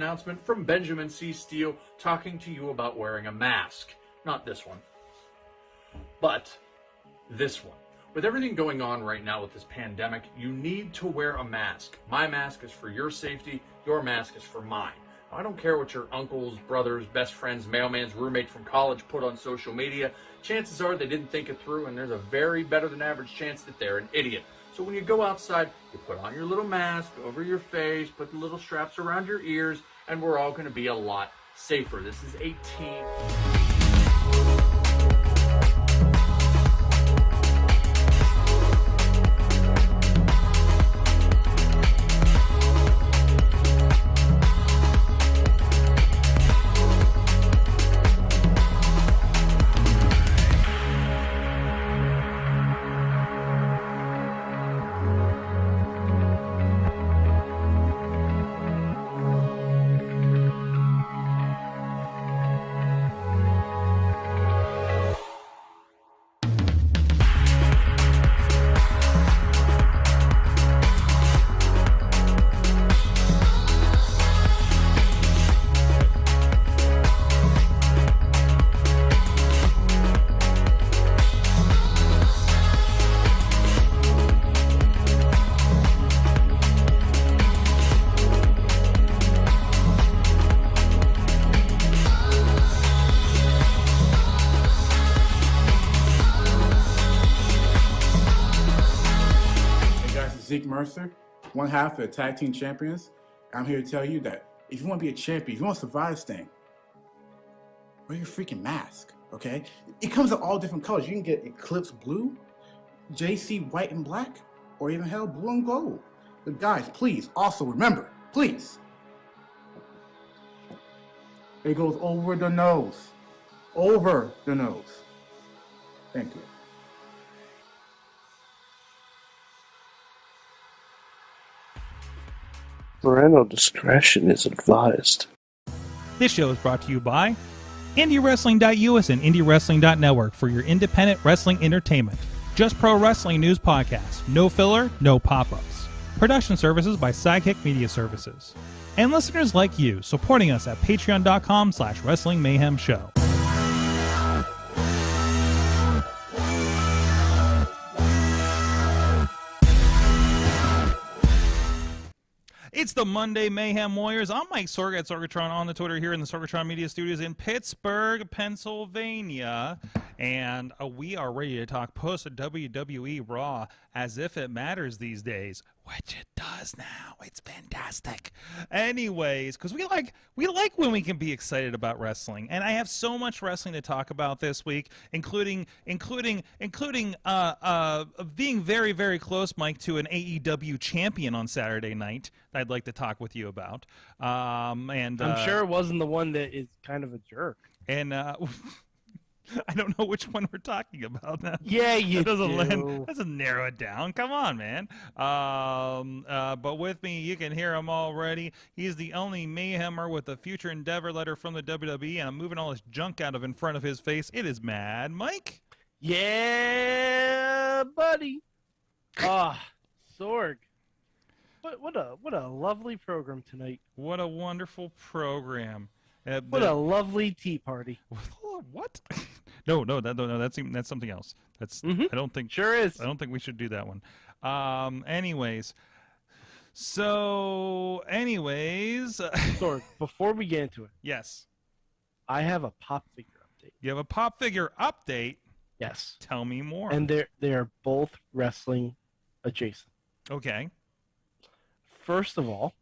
announcement from Benjamin C. Steele talking to you about wearing a mask. Not this one, but this one. With everything going on right now with this pandemic, you need to wear a mask. My mask is for your safety. Your mask is for mine. I don't care what your uncles, brothers, best friends, mailman's roommate from college put on social media. Chances are they didn't think it through, and there's a very better than average chance that they're an idiot. So when you go outside, you put on your little mask over your face, put the little straps around your ears, and we're all going to be a lot safer. This is a team. Mercer, one half of the Tag Team Champions. I'm here to tell you that if you want to be a champion, if you want to survive this thing, wear your freaking mask, okay? It comes in all different colors. You can get Eclipse Blue, JC White and Black, or even hell, Blue and Gold. But guys, please, also remember, please, it goes over the nose. Over the nose. Thank you. Parental discretion is advised. This show is brought to you by IndieWrestling.us and IndieWrestling.network for your independent wrestling entertainment. Just Pro Wrestling News Podcast. No filler, no pop-ups. Production services by Sidekick Media Services. And listeners like you, supporting us at patreon.com/Wrestling Mayhem Show. It's the Monday Mayhem Warriors. I'm Mike Sorg at Sorgatron on the Twitter here in the Sorgatron Media Studios in Pittsburgh, Pennsylvania. And we are ready to talk post-WWE Raw as if it matters these days, which it does now. It's fantastic. Anyways, because we like when we can be excited about wrestling. And I have so much wrestling to talk about this week, including being very, very close, Mike, to an AEW champion on Saturday night that I'd like to talk with you about. And I'm sure it wasn't the one that is kind of a jerk. And I don't know which one we're talking about now. Yeah, you That doesn't narrow it down. Come on, man. But with me, you can hear him already. He's the only Mayhemmer with a future endeavor letter from the WWE, and I'm moving all this junk out of in front of his face. It is Mad Mike. Yeah, buddy. Sorg. What a lovely program tonight. What a wonderful program. What a lovely tea party. What? No, that's something else. That's I don't think sure is. I don't think we should do that one. Anyways. Sorg, before we get into it. Yes. I have a pop figure update. You have a pop figure update? Yes. Tell me more. And they are both wrestling adjacent. Okay. First of all,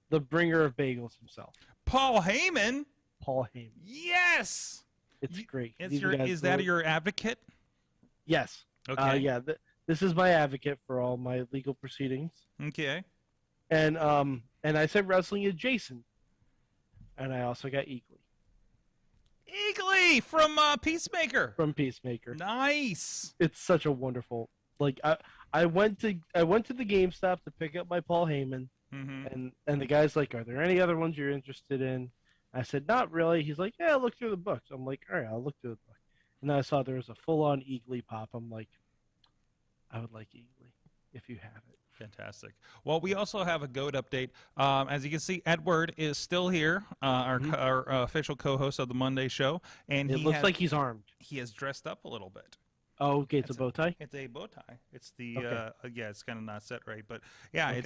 the bringer of bagels himself. Paul Heyman? Paul Heyman. Yes! It's great. Is that your advocate? Yes. Okay. Yeah, this is my advocate for all my legal proceedings. Okay. And I said wrestling adjacent. And I also got Eagly. Eagly from Peacemaker. From Peacemaker. Nice. It's such a wonderful. Like I went to the GameStop to pick up my Paul Heyman. Mm-hmm. And the guy's like, "Are there any other ones you're interested in?" I said, "Not really." He's like, "Yeah, look through the books." I'm like, "All right, I'll look through the book." And then I saw there was a full-on Eagly pop. I'm like, "I would like Eagly if you have it." Fantastic. Well, we also have a GOAT update. As you can see, Edward is still here, our official co-host of the Monday show, and It looks like he's armed. He has dressed up a little bit. Oh, okay, it's a bow tie. It's a bow tie. It's the Okay. yeah, it's kind of not set right, but yeah, Okay.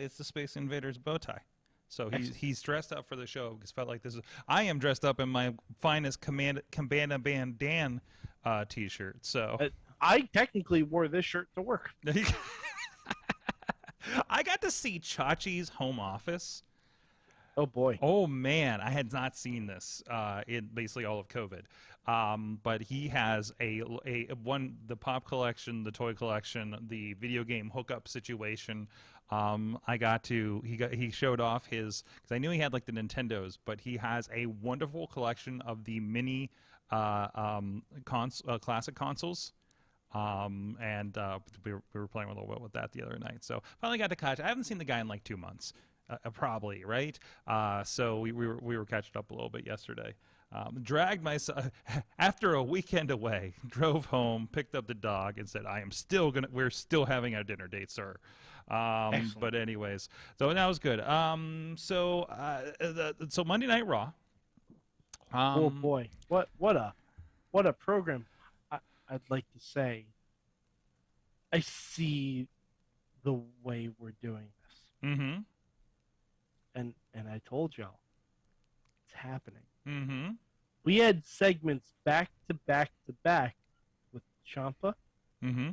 it's the Space Invaders bow tie. So he's dressed up for the show because felt like this is. I am dressed up in my finest Cabana Bandan t-shirt. So I technically wore this shirt to work. I got to see Chachi's home office. Oh boy. Oh man, I had not seen this in basically all of COVID. But he has the pop collection, the toy collection, the video game hookup situation. He showed off his, because I knew he had like the Nintendos, but he has a wonderful collection of the mini classic consoles. And we were playing a little bit with that the other night. So finally got to catch. I haven't seen the guy in like 2 months, probably, right? So we were catching up a little bit yesterday. Dragged myself after a weekend away. Drove home, picked up the dog, and said, we're still having our dinner date, sir. But anyways, so that was good. So Monday Night Raw. Oh boy, what a program! I'd like to say. I see the way we're doing this. Mm-hmm. And I told y'all, it's happening. Mm-hmm. We had segments back to back to back with Ciampa, Mm-hmm.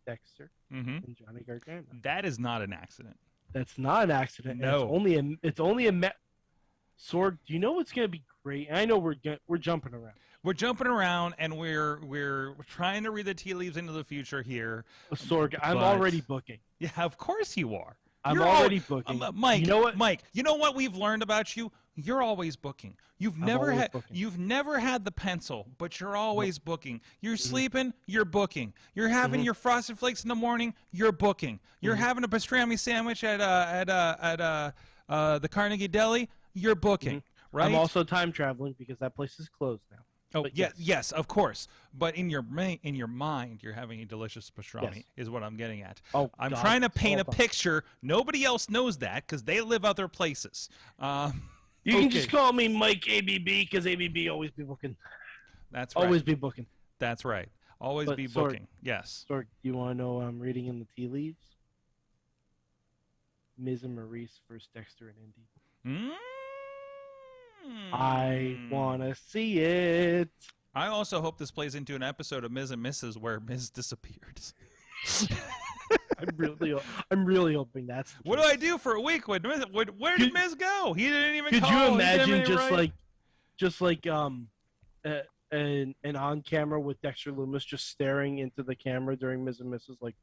Dexter, Mm-hmm. and Johnny Gargano. That is not an accident. That's not an accident. No. It's only a Sorg, do you know what's going to be great? I know we're jumping around. We're jumping around, and we're trying to read the tea leaves into the future here. Sorg, I'm But- already booking. Yeah, of course you are. I'm You're already booking. Mike, You know what? Mike, you know what we've learned about you? You're always booking. You've never always had booking. you've never had the pencil, but you're always booking. You're Mm-hmm. sleeping, you're booking. You're having your frosted flakes in the morning, you're booking. You're Mm-hmm. having a pastrami sandwich at the Carnegie Deli, you're booking. Right? I'm also time traveling because that place is closed now. Oh, But yes, of course. But in your mind, you're having a delicious pastrami, Yes. is what I'm getting at. Oh, I'm God, trying to paint a hold on. picture. Nobody else knows that because they live other places. You can just call me Mike ABB because ABB always be booking. That's right. Always be booking. That's right. Always But be Sorg- booking. Yes. Sorg, do you want to know what I'm reading in the tea leaves? Miz and Maurice versus Dexter and Indy. I want to see it. I also hope this plays into an episode of Ms. and Mrs. where Ms. disappeared. I'm really hoping that's. The What do case. I do for a week? Where did Ms. go? He didn't even Could call. you He didn't imagine even write. just like an on camera with Dexter Lumis just staring into the camera during Ms. and Mrs. like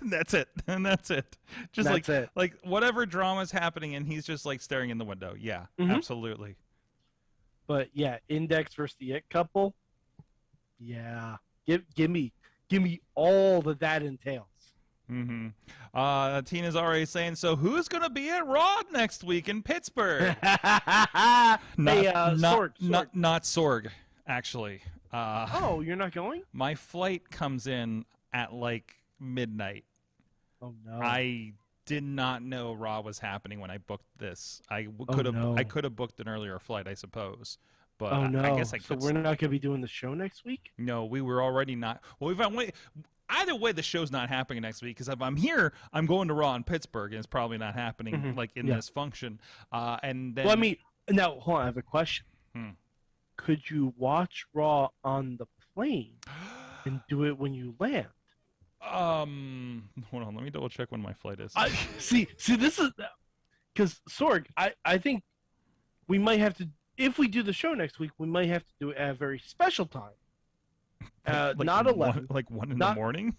That's it. And that's it. Just That's it. like whatever drama's happening and he's just like staring in the window. Yeah, Mhm. absolutely. But yeah, Index versus the It couple. Yeah, give me all that entails. Mm-hmm. Tina's already saying, so who's going to be at Raw next week in Pittsburgh? Sorg. Not Sorg, actually. Oh, you're not going? My flight comes in at like midnight. Oh no. I did not know Raw was happening when I booked this. I Oh, could have no. I could have booked an earlier flight, I suppose. But Oh no. I guess I So could. we're not gonna be doing the show next week? No, we were already not. Well, either way, the show's not happening next week because if I'm here, I'm going to Raw in Pittsburgh, and it's probably not happening Mhm. like in Yeah. this function. And then, Well, I mean, now hold on. I have a question. Hmm. Could you watch Raw on the plane and do it when you land? hold on, let me double check when my flight is. See, this is because Sorg. I think we might have to, if we do the show next week, we might have to do it at a very special time. Like Not 11. like 1 in Not- the morning.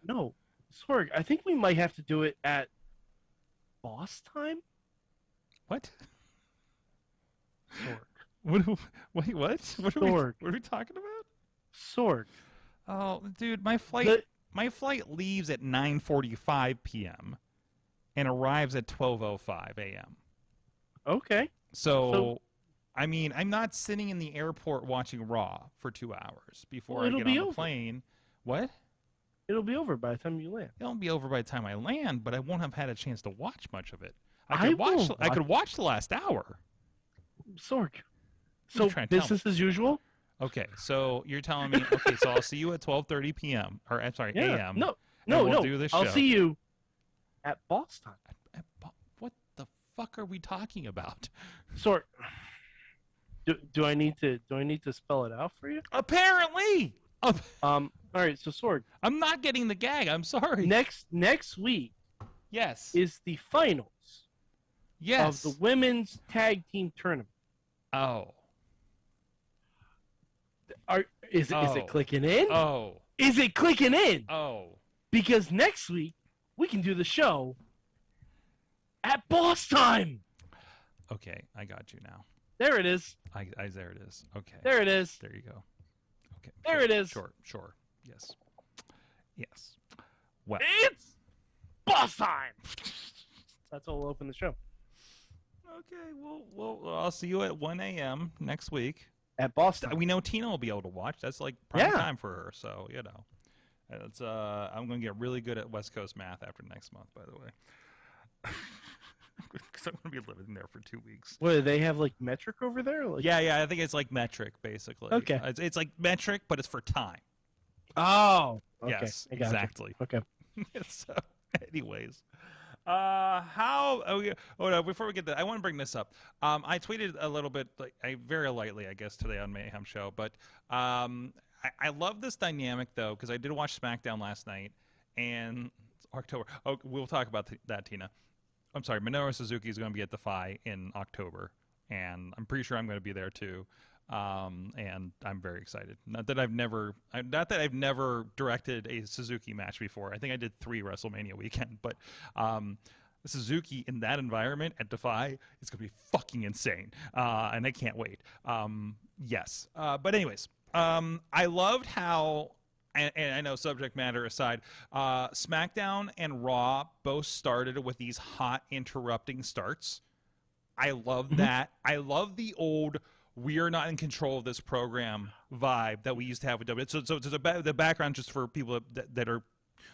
No, Sorg. I think we might have to do it at boss time. What? Sorg. Wait, what? What Sorg. are we talking about? Sorg. Oh, dude, my flight leaves at 9:45 p.m. and arrives at 12:05 a.m. Okay. So, I mean, I'm not sitting in the airport watching Raw for 2 hours before Well, I it'll get be on the over. plane. What? It'll be over by the time you land. It'll be over by the time I land, but I won't have had a chance to watch much of it. I could watch the last hour. Sorg. What are you So trying to tell business as usual? Okay, so you're telling me, okay, so I'll see you at 12:30 p.m. or I'm sorry, Yeah. a.m. No. we'll do this I'll show. see you at boss time. What the fuck are we talking about? Sorg. Do I need to spell it out for you? Apparently. All right. So Sorg. I'm not getting the gag. I'm sorry. Next week Yes. is the finals Yes. of the women's tag team tournament. Oh. Is it clicking in? Oh. Is it clicking in? Oh. Because next week we can do the show at boss time. Okay, I got you now. There it is. There it is. Okay. There it is. There you go. Okay. There it is. Sure. Yes. Yes. Well. It's boss time. That's how we'll open the show. Okay. Well, I'll see you at 1 a.m. next week. At boss time. We know Tina will be able to watch. That's like prime Yeah. time for her. So it's I'm going to get really good at West Coast math after next month. By the way. Because I'm going to be living there for 2 weeks. What, do they have like metric over there? Like... Yeah, I think it's like metric, basically. Okay. It's like metric, but it's for time. Oh. Okay. Yes, I gotcha. exactly. Okay. So, anyways. Before we get that, I want to bring this up. I tweeted a little bit, very lightly, I guess, today on Mayhem Show, but I love this dynamic, though, because I did watch SmackDown last night, and it's October. Oh, we'll talk about that, Tina. I'm sorry, Minoru Suzuki is going to be at Defy in October, and I'm pretty sure I'm going to be there too. And I'm very excited. Not that I've never directed a Suzuki match before. I think I did 3 WrestleMania weekend, but Suzuki in that environment at Defy is going to be fucking insane, and I can't wait. Yes, but anyways, I loved how. And I know, subject matter aside, SmackDown and Raw both started with these hot interrupting starts. I love that. I love the old "we're not in control of this program" vibe that we used to have with WWE. So the background, just for people that are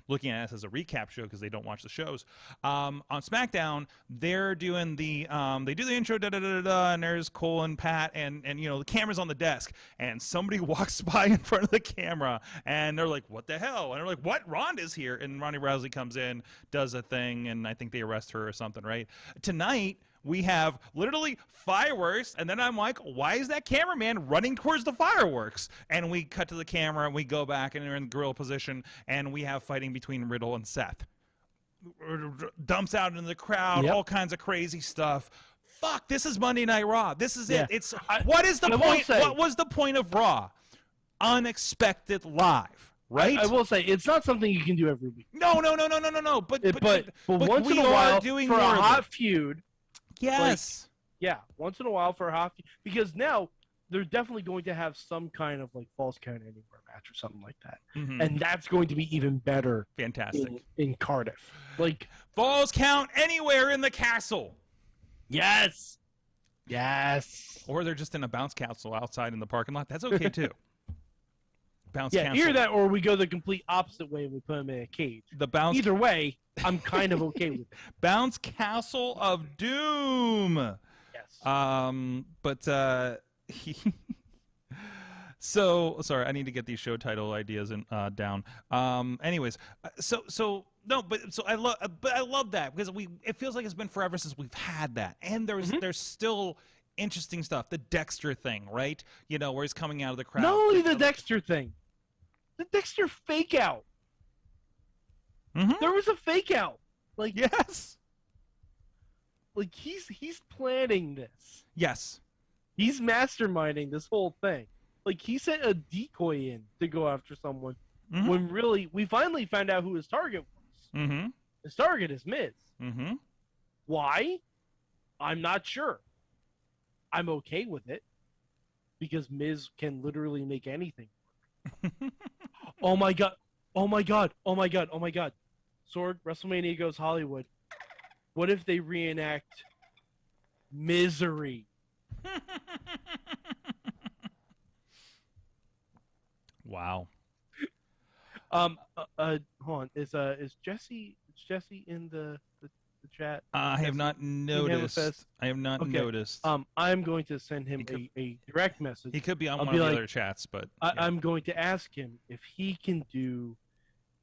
looking at us as a recap show because they don't watch the shows. On SmackDown, they're doing they do the intro, and there's Cole and Pat, and the camera's on the desk, and somebody walks by in front of the camera, and they're like, "What the hell?" And they're like, "What? Ronda's here!" And Ronda Rousey comes in, does a thing, and I think they arrest her or something, right? Tonight, we have literally fireworks, and then I'm like, why is that cameraman running towards the fireworks? And we cut to the camera, and we go back, and they're in gorilla position, and we have fighting between Riddle and Seth. Dumps out into the crowd, all kinds of crazy stuff. Fuck, this is Monday Night Raw. This is it. What is the point? What was the point of Raw? Unexpected live. Right? I will say it's not something you can do every week. No. But once in a while, for a hot feud. Yes. Once in a while for a hot feud, because now they're definitely going to have some kind of like false count anywhere match or something like that, and that's going to be even better. Fantastic in Cardiff, like falls count anywhere in the castle. Yes. Or they're just in a bounce castle outside in the parking lot. That's okay too. Bounce castle. Either that, or we go the complete opposite way and we put them in a cage. Either way, I'm kind of okay with it. Bounce Castle of Doom. Yes. So sorry, I need to get these show title ideas down. Anyways, I love that because it feels like it's been forever since we've had that, and there's still interesting stuff. The Dexter thing, right? Where he's coming out of the crowd. Not only the Dexter thing, the Dexter fake out. There was a fake out. Yes. He's planning this. Yes. He's masterminding this whole thing. He sent a decoy in to go after someone when really we finally found out who his target was. His target is Miz. Why? I'm not sure. I'm okay with it because Miz can literally make anything work. Oh my god. Sorg, WrestleMania Goes Hollywood. What if they reenact Misery? Wow. hold on. Is Jesse in the chat? I have not noticed. I have not noticed. I'm going to send him a direct message. He could be on one of the other chats, but I'm going to ask him if he can do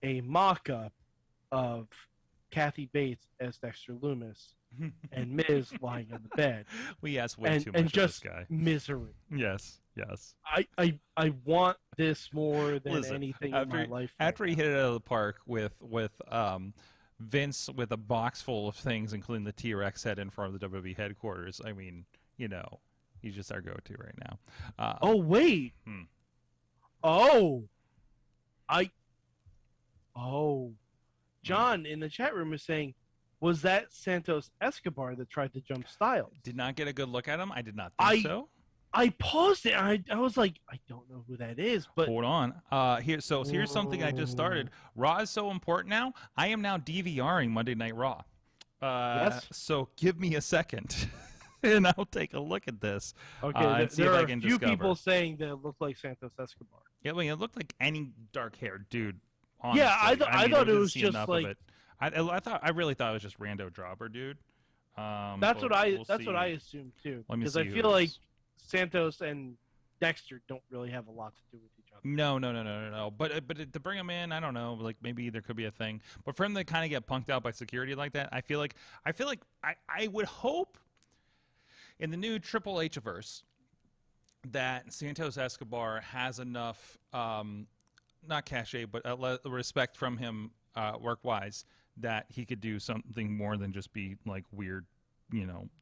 a mock-up of Kathy Bates as Dexter Lumis and Miz lying on the bed. We asked way too much and of just this guy. Misery. Yes. I want this more than anything in my life. After he hit it out of the park with Vince with a box full of things, including the T-Rex head in front of the WWE headquarters, I mean, he's just our go-to right now. Oh wait. John in the chat room is saying, was that Santos Escobar that tried to jump Styles? Did not get a good look at him. I did not think so. I paused it. I was like, I don't know who that is, but hold on. Here's something I just started. Raw is so important now. I am now DVRing Monday Night Raw. Yes. So give me a second, and I'll take a look at this. Okay. And see there if are I can a few discover. People saying that it looked like Santos Escobar. Yeah, I mean, it looked like any dark-haired dude. Honestly. Yeah, I thought it was just like. I really thought it was just rando jobber dude. That's what I assumed too. Because I feel like Santos and Dexter don't really have a lot to do with each other. No. But to bring him in, I don't know. Like maybe there could be a thing. But for him to kind of get punked out by security like that, I feel like I would hope in the new Triple H-verse that Santos Escobar has enough, not cachet, but respect from him work-wise, that he could do something more than just be like weird,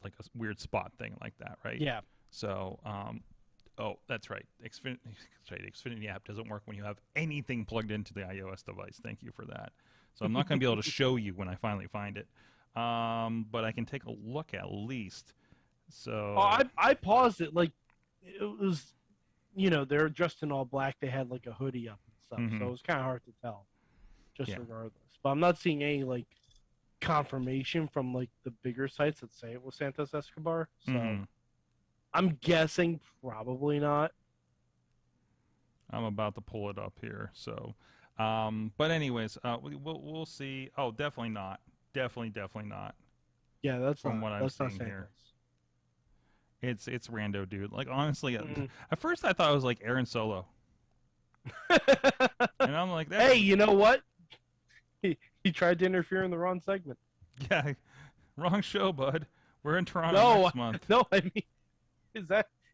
like a weird spot thing like that, right? Yeah. So, that's right. Xfinity app doesn't work when you have anything plugged into the iOS device. Thank you for that. So I'm not going to be able to show you when I finally find it, but I can take a look at least. So I paused it. Like it was, they're dressed in all black. They had like a hoodie up and stuff, so it was kind of hard to tell. Regardless, but I'm not seeing any like confirmation from like the bigger sites that say it was Santos Escobar. So I'm guessing probably not. I'm about to pull it up here. So, but anyways, we'll see. Oh, definitely not. Definitely not. Yeah, that's from what I'm seeing Santos. here. It's rando, dude. Like honestly, at first I thought it was like Aaron Solo, and I'm like, hey, you know what? He tried to interfere in the wrong segment. Yeah, wrong show, bud. We're in Toronto next month. No, I mean,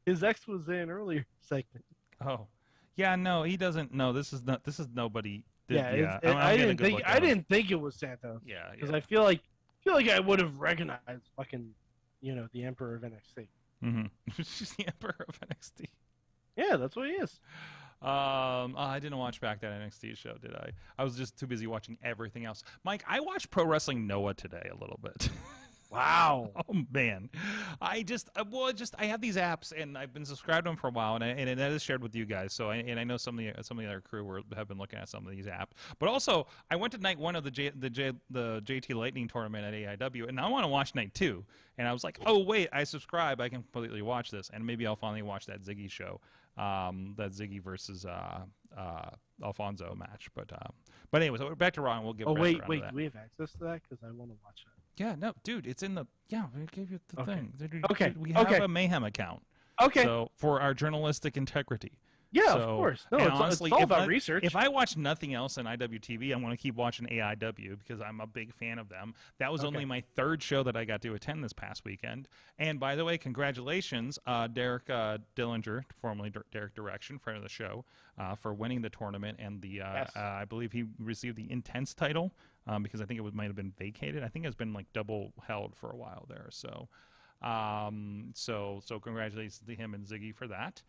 his ex was in earlier segment. Oh, yeah, no, he doesn't. No, this is nobody. I didn't think it was Santos. Yeah, because I feel like I would have recognized fucking, the Emperor of NXT. She's the Emperor of NXT. Yeah, that's what he is. I didn't watch back that NXT show, did I? I was just too busy watching everything else. Mike, I watched Pro Wrestling Noah today a little bit. Wow. Oh man, I have these apps and I've been subscribed to them for a while, and that is shared with you guys. So I know some of the other crew have been looking at some of these apps. But also, I went to night 1 of the JT Lightning tournament at AEW, and I want to watch night 2. And I was like, oh wait, I subscribe, I can completely watch this, and maybe I'll finally watch that Ziggy show, that Ziggy versus Alfonso match. But anyway, so back to Raw, and we'll get. Oh wait, do we have access to that? Because I want to watch that. Yeah, no, dude, it's in the. Yeah, we gave you the thing. Okay. We have a Mayhem account. Okay. So for our journalistic integrity. Yeah, of course. No, honestly, it's all about research. If I watch nothing else in IWTV, I'm going to keep watching AIW because I'm a big fan of them. That was only my 3rd show that I got to attend this past weekend. And by the way, congratulations, Derek Dillinger, formerly Derek Direction, friend of the show, for winning the tournament. And I believe he received the Intense title because I think it might have been vacated. I think it's been like double held for a while there. So congratulations to him and Ziggy for that.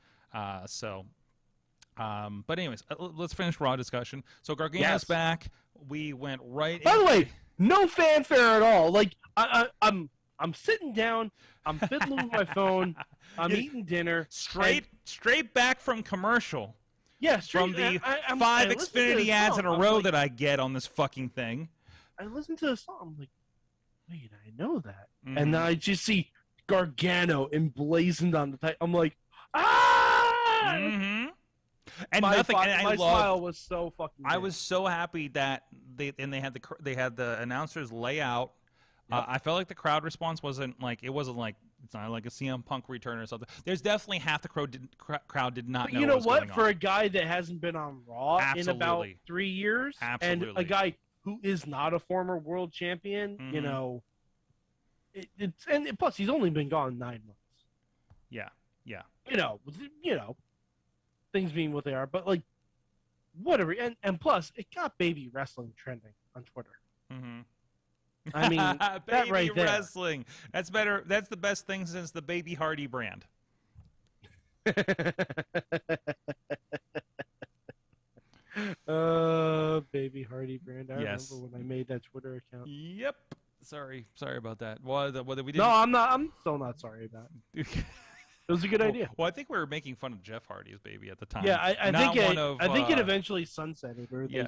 But anyways, let's finish Raw discussion. So Gargano's back. We went right. By the way, no fanfare at all. Like I'm sitting down. I'm fiddling with my phone. I'm eating dinner. Straight back from commercial. Yeah, from the 5 Xfinity ads in a row that I get on this fucking thing. I listened to the song. I'm like, wait, I know that. And then I just see Gargano emblazoned on the title. I'm like, ah! And my nothing. And my smile was so fucking. I big. was so happy that they had the announcers lay out. Yep. I felt like the crowd response wasn't like it's not like a CM Punk return or something. There's definitely half the crowd did not know. You know what? Was what? going For on. a guy that hasn't been on Raw in about 3 years, and a guy who is not a former world champion, you know, plus he's only been gone 9 months. Yeah. You know, things being what they are, but like, whatever. And plus, it got baby wrestling trending on Twitter. Mm-hmm. I mean, that right there. Wrestling. That's better. That's the best thing since the Baby Hardy brand. Baby Hardy brand. I remember when I made that Twitter account. Yep. Sorry about that. What we did. No, I'm not. I'm still not sorry about it. It was a good idea. Well, I think we were making fun of Jeff Hardy's baby at the time. Yeah, I think it eventually sunsetted, or they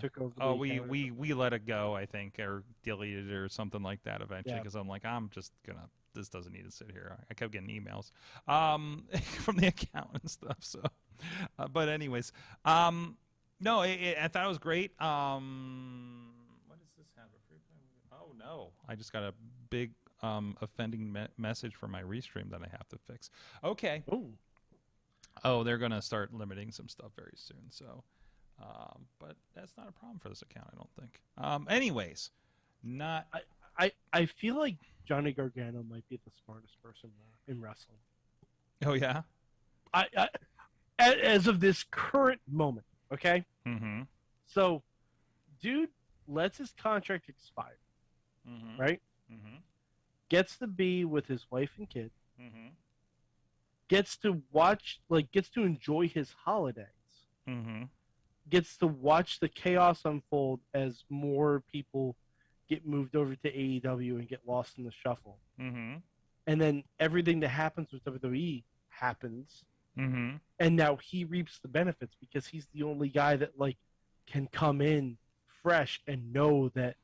took over. Oh, we let it go, I think, or deleted it or something like that eventually, because I'm like, I'm just gonna. This doesn't need to sit here. I kept getting emails from the account and stuff. So, but anyways, no, I thought it was great. What does this have? Oh no, I just got a big offending message for my restream that I have to fix. Okay. Ooh. Oh, they're gonna start limiting some stuff very soon. So, but that's not a problem for this account, I don't think. Anyways, not. I feel like Johnny Gargano might be the smartest person in wrestling. Oh yeah. I as of this current moment, okay. Mm-hmm. So, dude lets his contract expire, right? Mm-hmm. Gets to be with his wife and kid. Mm-hmm. Gets to enjoy his holidays. Mm-hmm. Gets to watch the chaos unfold as more people get moved over to AEW and get lost in the shuffle. Mm-hmm. And then everything that happens with WWE happens. Mm-hmm. And now he reaps the benefits because he's the only guy that can come in fresh and know that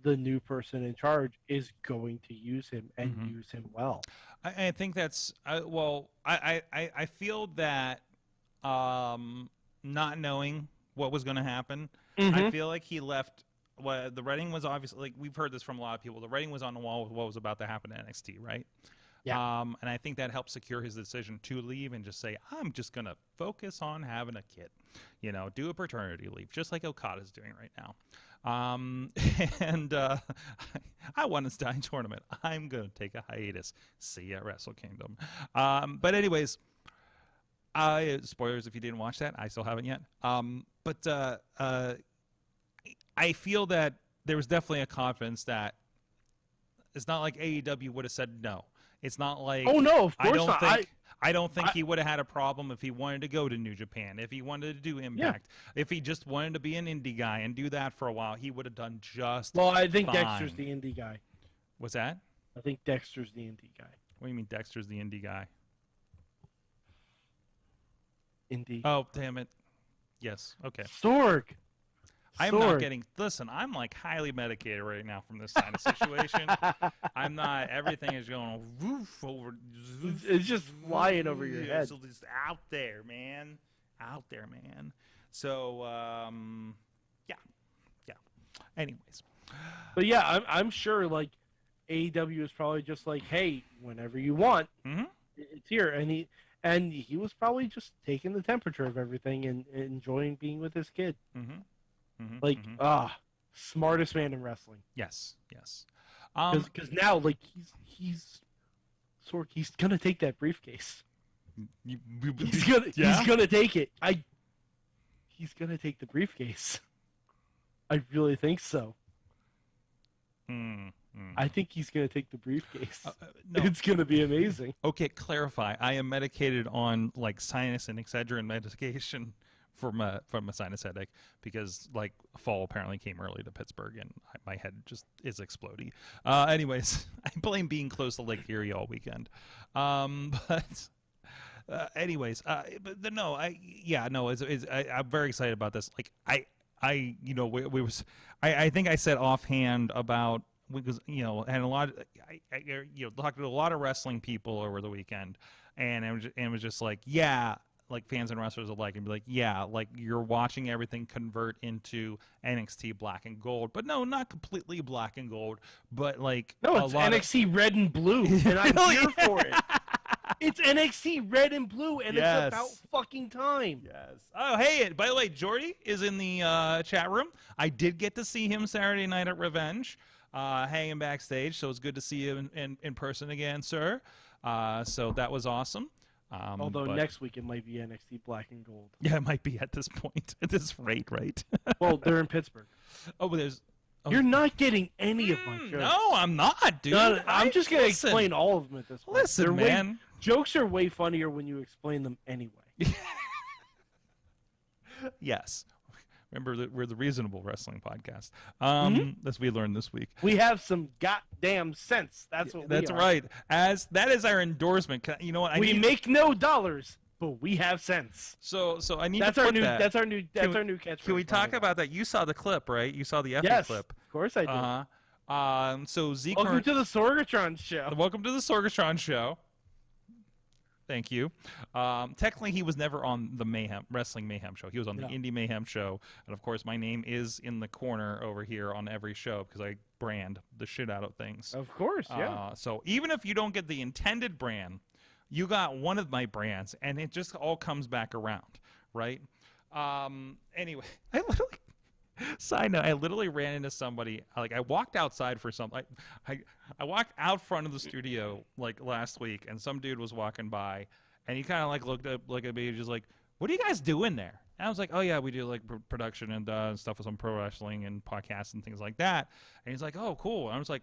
the new person in charge is going to use him and use him well. I think that's I feel that not knowing what was going to happen, I feel like he left. Well, the writing was obviously, we've heard this from a lot of people. The writing was on the wall with what was about to happen at NXT, right? Yeah. And I think that helped secure his decision to leave and just say, I'm just going to focus on having a kid, do a paternity leave, just like Okada's doing right now. And I won this dying tournament. I'm going to take a hiatus. See you at Wrestle Kingdom. But anyways, spoilers if you didn't watch that. I still haven't yet. But I feel that there was definitely a confidence that it's not like AEW would have said no. It's not like, oh no, of course not. I don't think he would have had a problem if he wanted to go to New Japan, if he wanted to do Impact, if he just wanted to be an indie guy and do that for a while. He would have done just Well, I think fine. Dexter's the indie guy. What's that? I think Dexter's the indie guy. What do you mean Dexter's the indie guy? Indie. Oh, damn it. Yes. Okay. Sorg. I'm not getting. Listen, I'm highly medicated right now from this kind of situation. I'm not. Everything is going woof over. It's just flying over your head. So just out there, man. Out there, man. So, yeah. Anyways, but yeah, I'm sure AEW is probably just hey, whenever you want, it's here, and he was probably just taking the temperature of everything and enjoying being with his kid. Smartest man in wrestling. Yes. Because now, he's gonna take that briefcase. He's gonna take it. He's gonna take the briefcase. I really think so. I think he's gonna take the briefcase. No. It's gonna be amazing. Okay, clarify. I am medicated on sinus and Excedrin medication from a sinus headache because fall apparently came early to Pittsburgh and my head just is exploding. Anyways, I blame being close to Lake Erie all weekend. But anyways, but no, I'm very excited about this. I think I said offhand about, because and a lot of, talked to a lot of wrestling people over the weekend, and it was just like fans and wrestlers alike and be like, yeah, like you're watching everything convert into NXT black and gold, but no, not completely black and gold, but like no, it's NXT red and blue, and I'm here for it. It's NXT red and blue, and it's about fucking time. Yes. Oh, hey, by the way, Jordy is in the chat room. I did get to see him Saturday night at Revenge, hanging backstage, so it's good to see you in person again, sir. So that was awesome. Although next week it might be NXT black and gold. Yeah, it might be at this point, at this rate, right? Well, they're in Pittsburgh. Oh, but there's... Oh. You're not getting any of my jokes. No, I'm not, dude. No, I'm just going to explain all of them at this point. Listen, man. Jokes are way funnier when you explain them anyway. Yes. Remember that we're the Reasonable Wrestling Podcast. As we learned this week. We have some goddamn sense. That's what we are. That's right. That is our endorsement. You know what? We make no dollars, but we have sense. So I need to put that. that. That's our new catchphrase. Can we talk about that? You saw the clip, right? You saw the Effie clip. Of course I did. So Zeke. Welcome to the Sorgatron show. Welcome to the Sorgatron show. Thank you. Technically, he was never on the Wrestling Mayhem show. He was on the Indie Mayhem show. And, of course, my name is in the corner over here on every show because I brand the shit out of things. Of course, yeah. So even if you don't get the intended brand, you got one of my brands, and it just all comes back around, right? Anyway, side note, I literally ran into somebody. Like, I walked outside for something. I walked out front of the studio like last week, and some dude was walking by, and he kind of like looked at me, just like, "What do you guys do in there?" And I was like, "Oh yeah, we do like production and stuff with some pro wrestling and podcasts and things like that." And he's like, "Oh, cool." And I was like,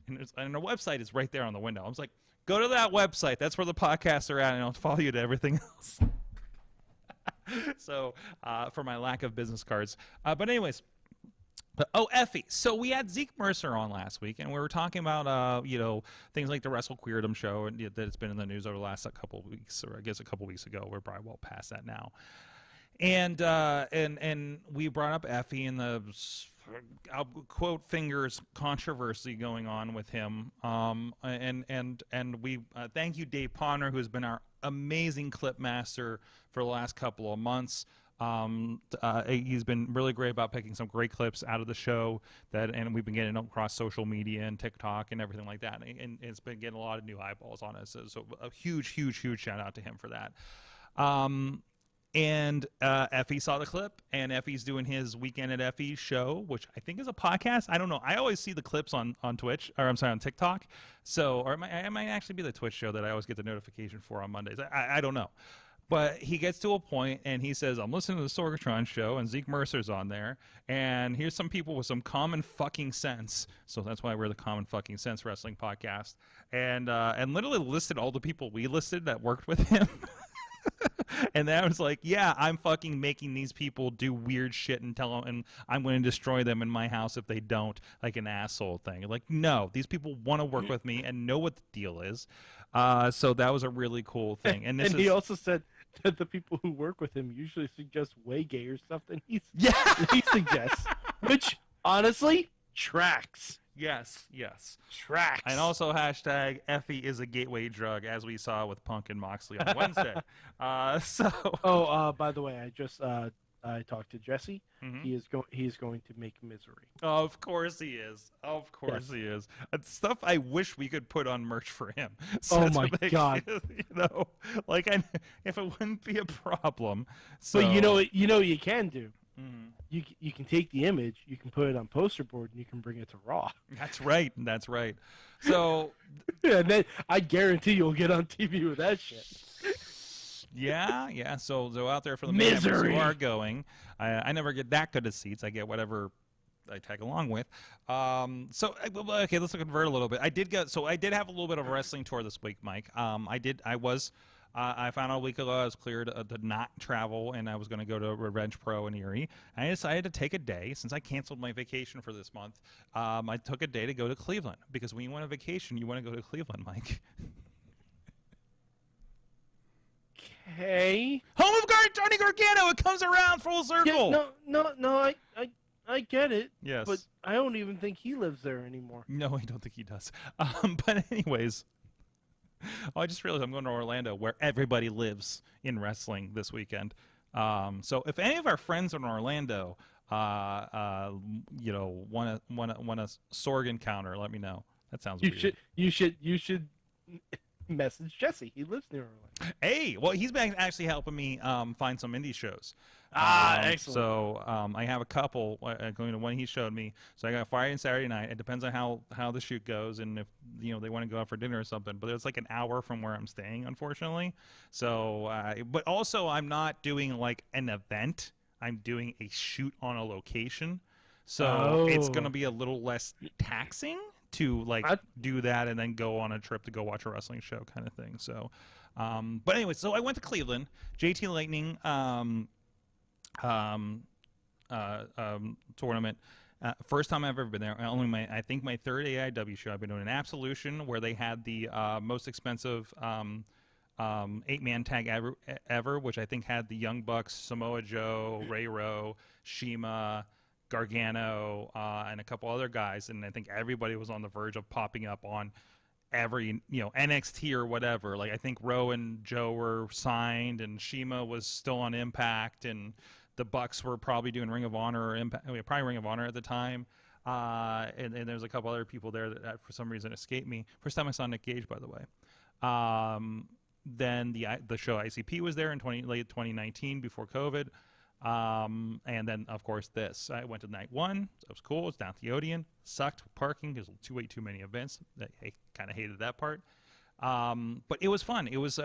and our website is right there on the window. I was like, "Go to that website. That's where the podcasts are at, and I'll follow you to everything else." So for my lack of business cards, but anyways. Effie. So we had Zeke Mercer on last week, and we were talking about things like the Wrestle Queerdom show, and that it's been in the news over the last couple of weeks, or I guess a couple weeks ago. We're probably well past that now. And we brought up Effie and the I'll quote fingers controversy going on with him. And we thank you, Dave Ponder, who's been our amazing clip master for the last couple of months. He's been really great about picking some great clips out of the show and we've been getting them across social media and TikTok and everything like that. And it's been getting a lot of new eyeballs on us. So a huge shout out to him for that. And Effie saw the clip, and Effie's doing his Weekend at Effie show, which I think is a podcast. I don't know. I always see the clips on Twitch, or I'm sorry, on TikTok. Or it might actually be the Twitch show that I always get the notification for on Mondays. I don't know. But he gets to a point, and he says, I'm listening to the Sorgatron show, and Zeke Mercer's on there, and here's some people with some common fucking sense. So that's why we're the Common Fucking Sense Wrestling Podcast. And literally listed all the people we listed that worked with him. And then I was like, yeah, I'm fucking making these people do weird shit and tell them, and I'm going to destroy them in my house if they don't, like an asshole thing. Like, no, these people want to work with me and know what the deal is. So that was a really cool thing. And he also said that the people who work with him usually suggest way gayer stuff than he suggests, which honestly tracks. Yes. Tracks. And also hashtag Effie is a gateway drug, as we saw with Punk and Moxley on Wednesday. By the way, I just I talked to Jesse. Mm-hmm. He is going to make Misery. Of course he is. He is. It's stuff I wish we could put on merch for him. So my God! If it wouldn't be a problem. So but you know you can do. Mm-hmm. You can take the image, you can put it on poster board, and you can bring it to Raw. That's right. So and then I guarantee you'll get on TV with that shit. Yeah. So out there for the Misery who are going, I never get that good of seats. I get whatever I tag along with. Okay, let's convert a little bit. I did have a little bit of a wrestling tour this week, Mike. I found out a week ago I was cleared to not travel, and I was going to go to Revenge Pro in Erie. I decided to take a day, since I canceled my vacation for this month. I took a day to go to Cleveland, because when you want a vacation, you want to go to Cleveland, Mike. Okay. Home of Johnny Gargano. It comes around full circle. Yeah, no, I get it. Yes. But I don't even think he lives there anymore. No, I don't think he does. But anyways. I just realized I'm going to Orlando, where everybody lives in wrestling this weekend. So if any of our friends in Orlando, want a Sorg encounter, let me know. That sounds weird. You should message Jesse. He lives near Orlando. Hey, well, he's been actually helping me find some indie shows. Excellent. So I have a couple, including the one he showed me. So I got Friday and Saturday night. It depends on how the shoot goes and if they want to go out for dinner or something. But it's like an hour from where I'm staying, unfortunately. So, but also I'm not doing like an event. I'm doing a shoot on a location. So it's going to be a little less taxing to do that and then go on a trip to go watch a wrestling show kind of thing. So, but anyway, so I went to Cleveland, JT Lightning tournament. First time I've ever been there. I think my third AEW show. I've been doing an Absolution where they had the most expensive 8-man tag ever, which I think had the Young Bucks, Samoa Joe, Ray Rowe, Shima, Gargano, and a couple other guys, and I think everybody was on the verge of popping up on every NXT or whatever. Like I think Rowe and Joe were signed, and Shima was still on Impact, and the Bucks were probably doing Ring of Honor or Impact. Probably Ring of Honor at the time, and there's a couple other people there that for some reason escaped me. First time I saw Nick Gage, by the way. Then the show ICP was there in late 2019 before COVID. And then, of course, this. I went to night one. So it was cool. It was down at the Odeon. Sucked parking. There's way too many events. I kind of hated that part. But it was fun. It was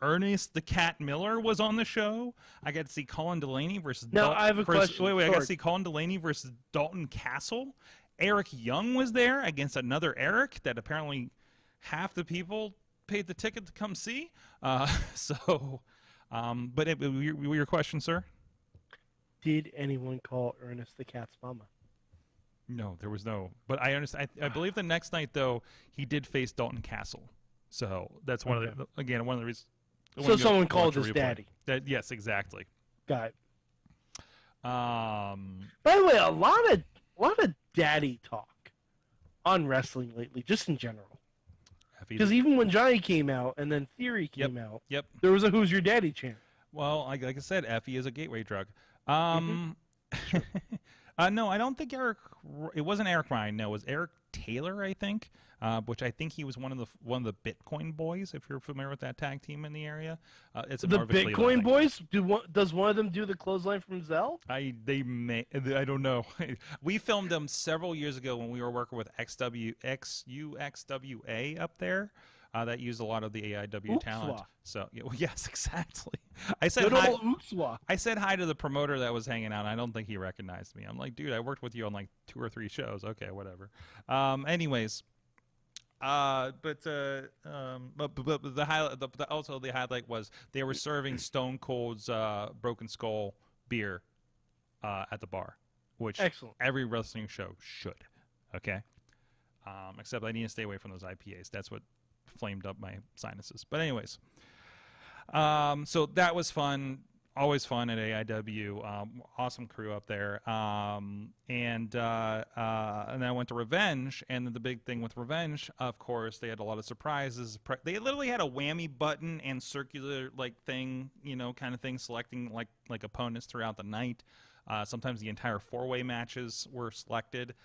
Ernest the Cat Miller was on the show. I got to see Colin Delaney versus I have a question. Wait, I got to see Colin Delaney versus Dalton Castle. Eric Young was there against another Eric that apparently half the people paid the ticket to come see. But your question, sir? Did anyone call Ernest the Cat's mama? No, there was no. But I understand. I believe the next night though he did face Dalton Castle, so that's one of the reasons. So someone called his daddy. Yes, exactly. Got it. By the way, a lot of daddy talk on wrestling lately, just in general. Because even when Johnny came out and then Theory came out, there was a "Who's Your Daddy" chant. Well, like I said, Effie is a gateway drug. No, I don't think Eric. It wasn't Eric Ryan. No, it was Eric Taylor, I think. Which I think he was one of the Bitcoin Boys. If you're familiar with that tag team in the area, it's the Bitcoin Boys. Does one of them do the clothesline from Zell? I don't know. We filmed them several years ago when we were working with XUXWA up there. That used a lot of the AEW talent. So yes, exactly. I said hi. I said hi to the promoter that was hanging out. I don't think he recognized me. I'm like, dude, I worked with you on like 2 or 3 shows. Okay, whatever. Anyways. But the highlight, also the highlight was they were serving Stone Cold's Broken Skull beer at the bar, which excellent. Every wrestling show should. Okay, except I need to stay away from those IPAs. That's what flamed up my sinuses. But anyways, so that was fun. Always fun at AEW. Awesome crew up there. And then I went to Revenge, and the big thing with Revenge, of course, they had a lot of surprises. They literally had a whammy button and circular thing, kind of thing, selecting like opponents throughout the night. Sometimes the entire 4-way matches were selected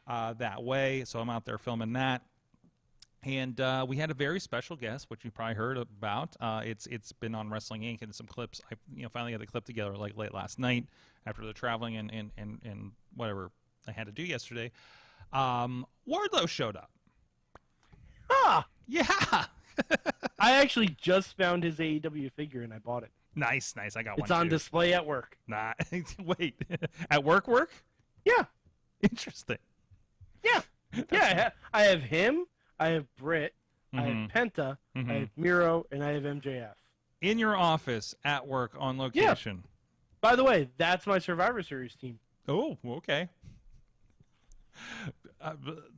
that way. So I'm out there filming that. And we had a very special guest, which you probably heard about. It's been on Wrestling Inc. and some clips. I finally got the clip together like late last night after the traveling and whatever I had to do yesterday. Wardlow showed up. Ah, yeah. I actually just found his AEW figure and I bought it. Nice. I got one. It's on display at work. Nah, wait, at work? Yeah. Interesting. Yeah. I have him. I have Britt, I have Penta, I have Miro, and I have MJF. In your office, at work, on location. Yeah. By the way, that's my Survivor Series team. Oh, okay.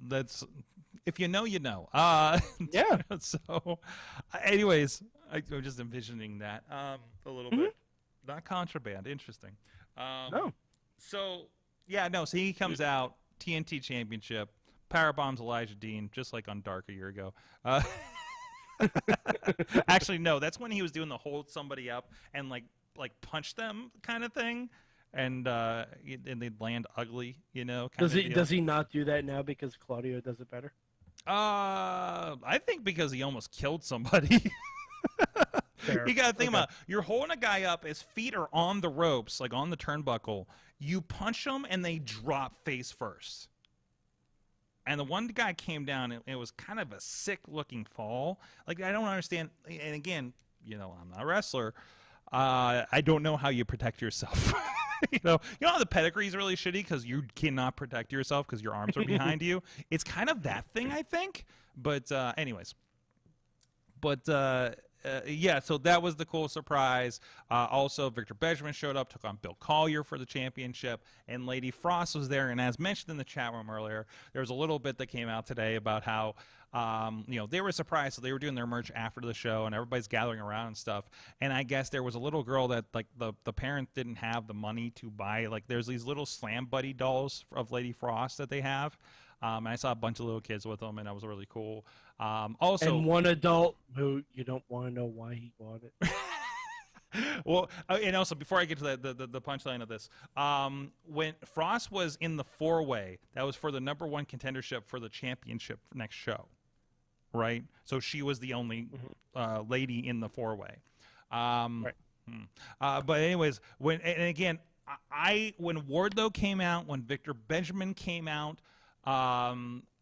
That's if you know, you know. Yeah. So, anyways, I'm just envisioning that a little bit. Not contraband. Interesting. No. So, yeah, no. So he comes out, TNT Championship. power bombs Elijah Dean, just like on Dark a year ago. Actually, no, that's when he was doing the hold somebody up and like punch them kind of thing, and they'd land ugly, you know. Does he not do that now because Claudio does it better? I think because he almost killed somebody. You gotta think about it. You're holding a guy up, his feet are on the ropes, like on the turnbuckle. You punch them and they drop face first. And the one guy came down, it was kind of a sick looking fall. Like, I don't understand. And again, you know, I'm not a wrestler. I don't know how you protect yourself. you know how the pedigree is really shitty because you cannot protect yourself because your arms are behind you. It's kind of that thing, I think. But anyways. But yeah, so that was the cool surprise. Also, Victor Benjamin showed up, took on Bill Collier for the championship, and Lady Frost was there. And as mentioned in the chat room earlier, there was a little bit that came out today about how, you know, they were surprised. So they were doing their merch after the show, and everybody's gathering around and stuff. And I guess there was a little girl that, like, the parent didn't have the money to buy. Like, there's these little Slam Buddy dolls of Lady Frost that they have. And I saw a bunch of little kids with them, and that was really cool. Also, and one adult who you don't want to know why he bought it. Well, and also before I get to the punchline of this, when Frost was in the 4-way, that was for the #1 contendership for the championship next show, right? So she was the only lady in the 4-way. Right. But anyways, when Wardlow came out, when Victor Benjamin came out.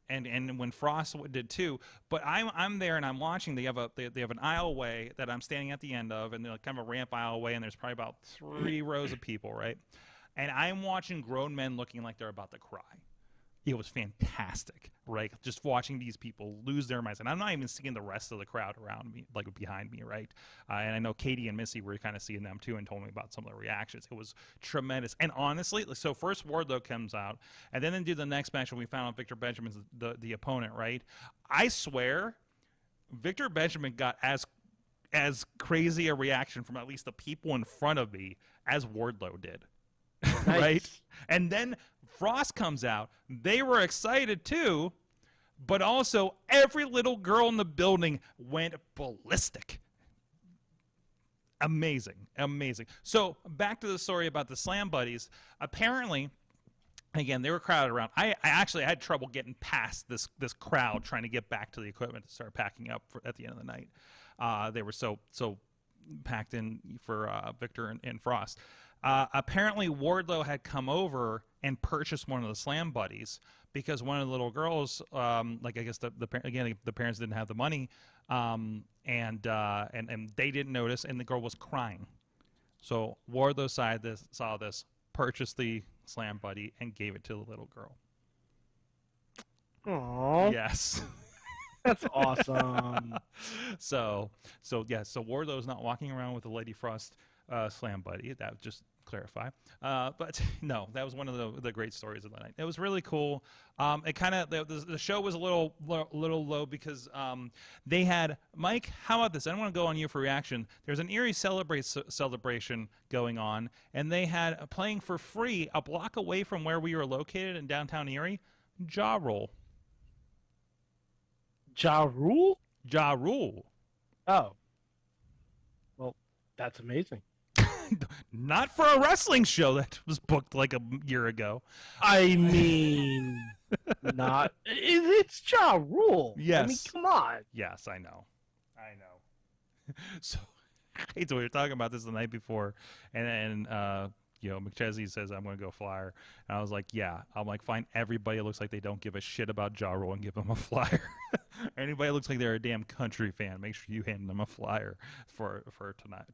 And when Frost did too, but I'm there and I'm watching. They have an aisleway that I'm standing at the end of, and they're kind of a ramp aisleway, and there's probably about 3 rows of people, right? And I'm watching grown men looking like they're about to cry. It was fantastic, right? Just watching these people lose their minds, and I'm not even seeing the rest of the crowd around me, like behind me, right? And I know Katie and Missy were kind of seeing them too, and told me about some of the reactions. It was tremendous, and honestly, so first Wardlow comes out, and then they do the next match, and we found out Victor Benjamin's the opponent, right? I swear, Victor Benjamin got as crazy a reaction from at least the people in front of me as Wardlow did. Nice. Right? And then Frost comes out. They were excited too, but also every little girl in the building went ballistic. Amazing. So back to the story about the Slam Buddies. Apparently, again, they were crowded around. I actually had trouble getting past this crowd trying to get back to the equipment to start packing up at the end of the night. They were so packed in for Victor and Frost. Apparently, Wardlow had come over and purchased one of the Slam Buddies because one of the little girls, like I guess the parents didn't have the money, and they didn't notice, and the girl was crying. So Wardlow saw this, purchased the Slam Buddy, and gave it to the little girl. Aww. Yes. That's awesome. So Wardlow's not walking around with a Lady Frost Slam Buddy. That would just clarify. But no, that was one of the great stories of the night. It was really cool. It kind of the show was a little low because they had Mike. How about this? I don't want to go on you for reaction. There's an Erie celebration going on, and they had playing for free a block away from where we were located in downtown Erie. Ja Rule. Ja Rule? Ja Rule. Oh. Well, that's amazing. Not for a wrestling show that was booked like a year ago. I mean, not. It's Ja Rule. Yes. I mean, come on. Yes, I know. So, we were talking about this the night before, and McChesney says, I'm going to go flyer. And I was like, yeah. I'm like, find everybody that looks like they don't give a shit about Ja Rule and give them a flyer. Anybody that looks like they're a damn country fan, make sure you hand them a flyer for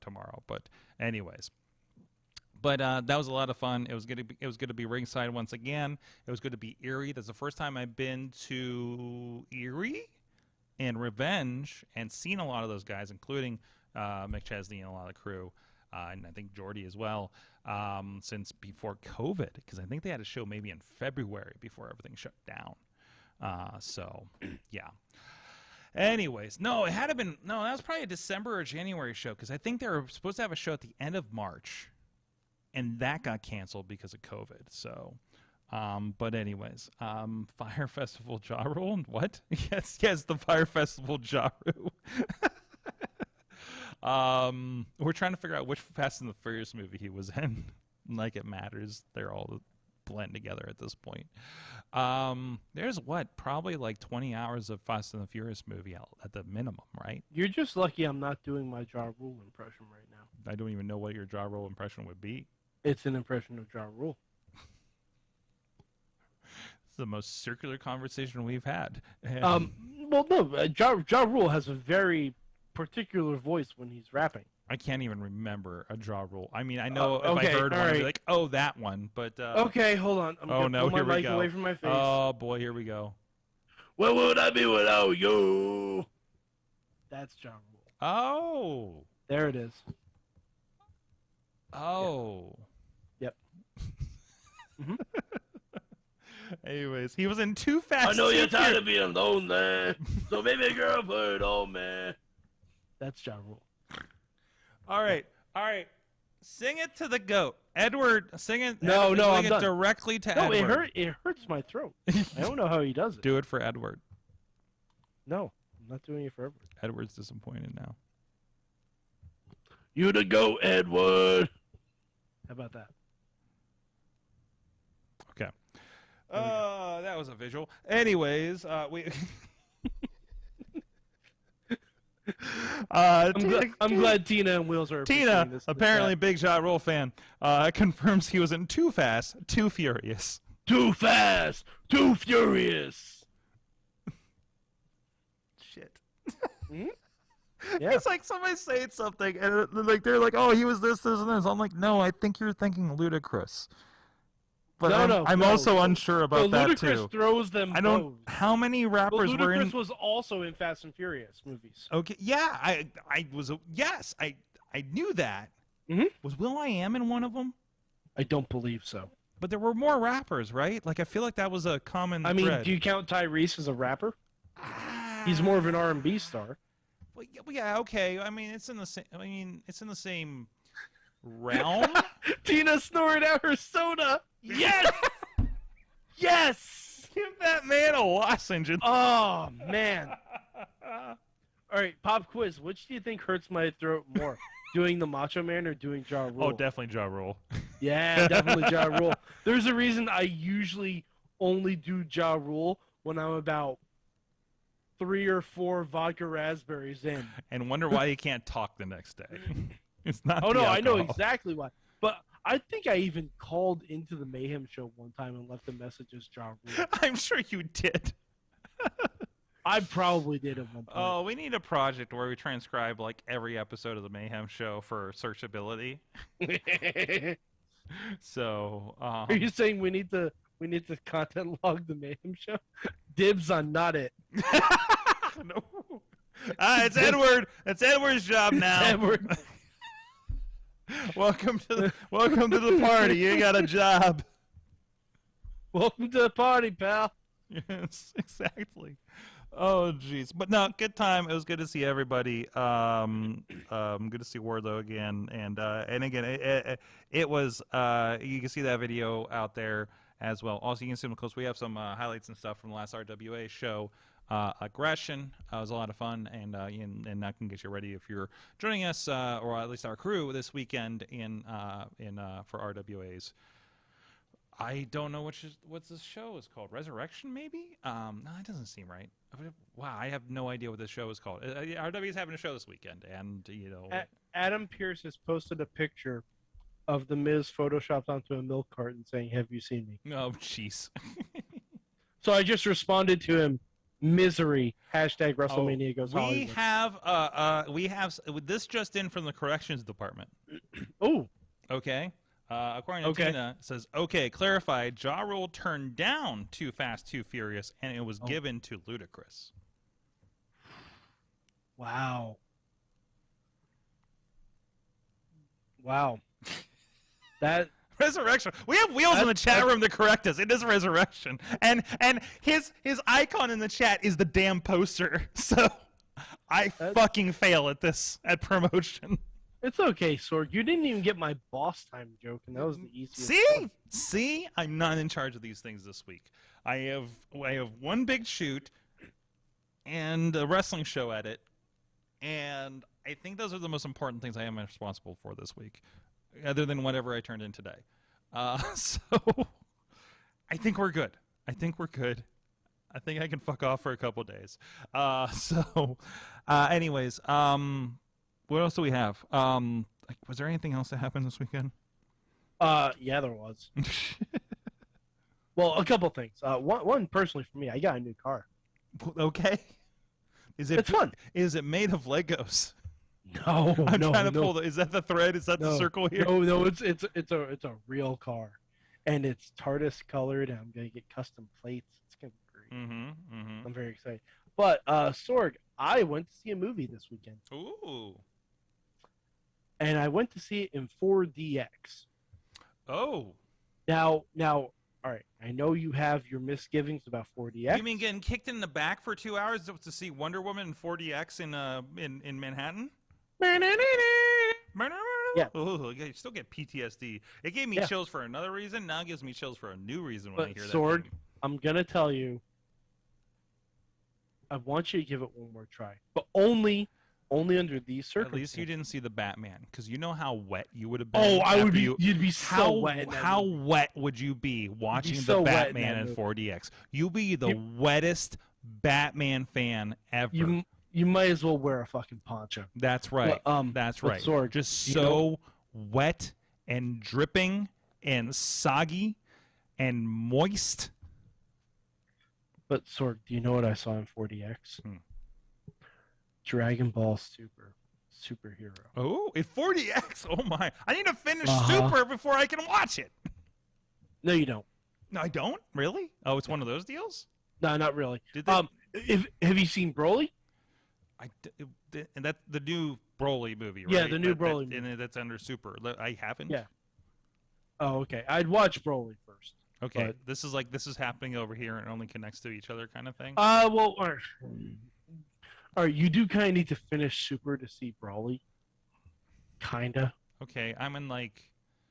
tomorrow. But anyways. But that was a lot of fun. It was good to be ringside once again. It was good to be Erie. That's the first time I've been to Erie and Revenge and seen a lot of those guys, including McChesney and a lot of the crew. And I think Jordy as well, since before COVID, because I think they had a show maybe in February before everything shut down. So, yeah. Anyways, that was probably a December or January show, because I think they were supposed to have a show at the end of March, and that got canceled because of COVID. So, But anyways, Fire Festival jaw rule. What? Yes, the Fire Festival jaw rule. We're trying to figure out which Fast and the Furious movie he was in. Like it matters. They're all blend together at this point. There's probably like 20 hours of Fast and the Furious movie out at the minimum, right? You're just lucky I'm not doing my Ja Rule impression right now. I don't even know what your Ja Rule impression would be. It's an impression of Ja Rule. It's the most circular conversation we've had. Well, no, Ja Rule has a very particular voice when he's rapping. I can't even remember a Ja Rule. I mean, I know if okay, I heard one, right. I'd be like, oh, that one. But okay, hold on. I'm gonna pull my mic away from my face. Oh boy, here we go. Where would I be without you? That's Ja Rule. Oh. There it is. Oh. Yep. Mm-hmm. Anyways, he was in Too Fast. I know you're tired of being lonely, so baby girl, put it on me. That's Ja Rule. All right. Sing it to the goat, Edward. Sing it. No, I'm it done. directly to Edward. It hurts my throat. I don't know how he does it. Do it for Edward. No, I'm not doing it for Edward. Edward's disappointed now. You the goat, Edward. How about that? Okay. That was a visual. Anyways, we. I'm glad Tina and Wheels are. Tina, apparently big Ja Rule fan, confirms he was in Too Fast, Too Furious. Too Fast, Too Furious. Shit. Mm-hmm. Yeah. It's like somebody saying something, and they're like, "Oh, he was this, and this." I'm like, "No, I think you're thinking ludicrous." But I'm also unsure about that too. Ludacris throws them. I don't. How many rappers were in? Ludacris was also in Fast and Furious movies. Okay, yeah, I was. Yes, I knew that. Mm-hmm. Was Will.I.am in one of them? I don't believe so. But there were more rappers, right? Like I feel like that was a common. I mean, thread. do you count Tyrese as a rapper? He's more of an R&B star. Well, yeah, okay. I mean, it's in the same. I mean, it's in the same realm. Tina snorted out her soda. Yes! Yes! Give that man a lozenge. Oh, man. All right, pop quiz. Which do you think hurts my throat more? Doing the Macho Man or doing Ja Rule? Oh, definitely Ja Rule. Yeah, definitely Ja Rule. There's a reason I usually only do Ja Rule when I'm about 3 or 4 vodka raspberries in. And wonder why you can't talk the next day. It's not. Oh, no, alcohol. I know exactly why. But I think I even called into the Mayhem show one time and left a message as Ja Rule. I'm sure you did. I probably did at one point. Oh, we need a project where we transcribe like every episode of the Mayhem show for searchability. So, are you saying we need to content log the Mayhem show? Dibs on not it. No. It's Edward. It's Edward's job now. Edward. Welcome to the party. You got a job. Welcome to the party, pal. Yes, exactly. Oh, jeez. But no, good time. It was good to see everybody. Good to see Wardlow again. And again, it was. You can see that video out there as well. Also, you can see them close. We have some highlights and stuff from the last RWA show. Aggression was a lot of fun, and that can get you ready if you're joining us, or at least our crew this weekend for RWA's. I don't know what this show is called. Resurrection, maybe? No, it doesn't seem right. Wow, I have no idea what this show is called. RWA is having a show this weekend, and Adam Pearce has posted a picture of the Miz photoshopped onto a milk carton saying, "Have you seen me?" Oh, jeez. So I just responded to him. Misery. Hashtag WrestleMania goes Hollywood. We have this just in from the corrections department. Oh. Okay. According to Tina, it says, okay, clarified, Ja Rule turned down Too Fast, Too Furious, and it was given to Ludacris. Wow. That... Resurrection. We have Wheels in the chat room to correct us. It is Resurrection, and his icon in the chat is the damn poster. So I fucking fail at promotion. It's okay, Sorg. You didn't even get my boss time joke, and that was the easiest. See, I'm not in charge of these things this week. I have one big shoot and a wrestling show edit, and I think those are the most important things I am responsible for this week, other than whatever I turned in today. So I think we're good. I think I can fuck off for a couple days. Anyways, what else do we have? Was there anything else that happened this weekend? Yeah, there was. Well, a couple things. One personally for me, I got a new car. Okay. It's fun. Is it made of Legos? No, I'm trying to pull the. Is that the thread? Is that the circle here? No, it's a real car, and it's TARDIS colored. And I'm gonna get custom plates. It's gonna be great. I'm very excited. But Sorg, I went to see a movie this weekend. Ooh. And I went to see it in 4DX. Oh. Now, all right. I know you have your misgivings about 4DX. You mean getting kicked in the back for 2 hours to see Wonder Woman in 4DX in Manhattan? Yeah. Oh, you still get PTSD. It gave me chills for another reason. Now it gives me chills for a new reason when I hear that. Sorg, I'm gonna tell you. I want you to give it one more try, but only under these circumstances. At least you didn't see the Batman, because you know how wet you would have been. Oh, I would be. You'd be so wet. How wet would you be watching the Batman in 4DX? You'd be the wettest Batman fan ever. You might as well wear a fucking poncho. That's right. That's right. Sorg, just so wet and dripping and soggy and moist. But Sorg, do you know what I saw in 4DX? Dragon Ball Superhero. Oh, in 4DX? Oh my! I need to finish Super before I can watch it. No, you don't. No, I don't. Really? Oh, it's one of those deals. No, not really. Did they... have you seen Broly? And that's the new Broly movie, right? Yeah, the new Broly movie. And that's under Super. I haven't. Yeah. Oh, okay. I'd watch Broly first. Okay, but... this is happening over here and it only connects to each other, kind of thing. Well, all right. You do kind of need to finish Super to see Broly. Kinda. Okay, I'm in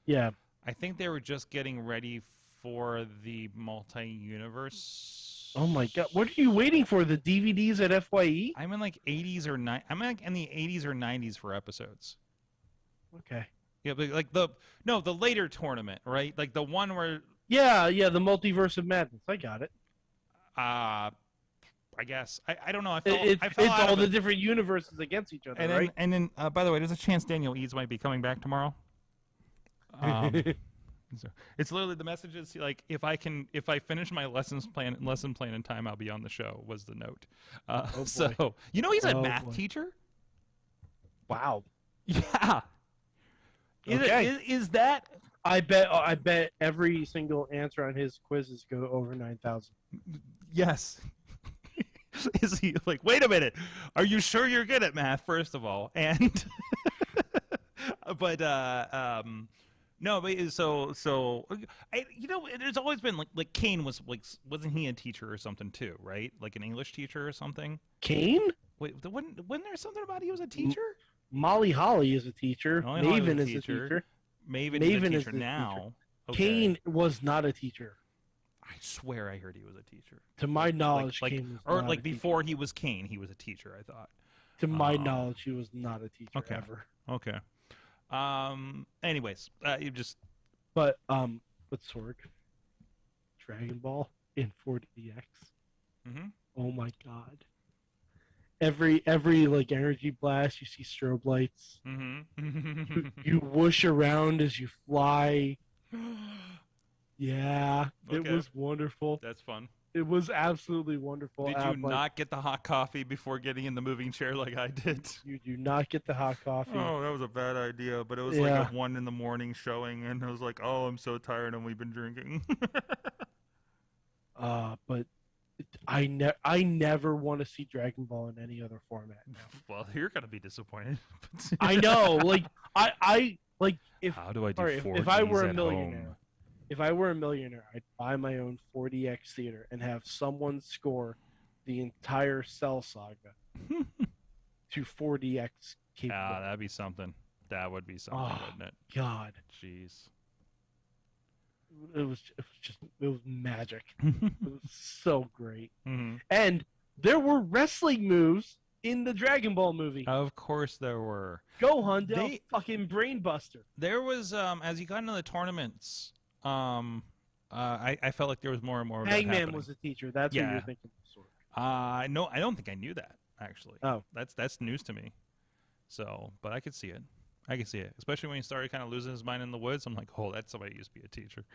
Yeah. I think they were just getting ready for the multi-universe. Oh my god! What are you waiting for? The DVDs at FYE? I'm in 80s or 90s. I'm in the 80s or 90s for episodes. Okay. Yeah, but the later tournament, right? Like the one where. Yeah, the Multiverse of Madness. I got it. I guess I don't know. I it's all the different universes against each other, right? And then, by the way, there's a chance Daniel Eads might be coming back tomorrow. It's literally the message is if I finish my lesson plan in time, I'll be on the show. Was the note. So he's a math teacher. Wow. Yeah. Is that? I bet every single answer on his quizzes go over 9,000. Yes. Is he wait a minute? Are you sure you're good at math? First of all, and but no, but so there's always been like Kane wasn't he a teacher or something too, right? Like an English teacher or something. Kane? Wait, wasn't there something about he was a teacher? Molly Holly is a teacher. Maven is a teacher. Maven is a teacher now. Okay. Kane was not a teacher. I swear I heard he was a teacher. To my knowledge, Kane was not a before he was Kane, he was a teacher, I thought. To my knowledge, he was not a teacher ever. Okay. Anyways, you just. But Sorg, Dragon Ball in 4DX. Mm-hmm. Oh my god. Every energy blast, you see strobe lights. Mm-hmm. you whoosh around as you fly. Yeah, okay. It was wonderful. That's fun. It was absolutely wonderful. Did you not get the hot coffee before getting in the moving chair like I did? You do not get the hot coffee. Oh, that was a bad idea. But it was like a 1 a.m. showing, and I was like, "Oh, I'm so tired, and we've been drinking." But I never want to see Dragon Ball in any other format now. Well, you're gonna be disappointed. I know. If how do I do 4Ds if I were a at millionaire, home? If I were a millionaire, I'd buy my own 4DX theater and have someone score the entire Cell Saga to 4DX capability. That'd be something. That would be something, wouldn't it? God. Jeez. It was magic. It was so great. Mm-hmm. And there were wrestling moves in the Dragon Ball movie. Of course there were. Gohan did a fucking brain buster. There was, as you got into the tournaments, I felt like there was more and more of that Hangman happening. was a teacher. That's what you're thinking. No, I don't think I knew that, actually. Oh. That's news to me. So, but I could see it. I can see it, especially when he started kind of losing his mind in the woods. I'm like, oh, that's somebody who used to be a teacher.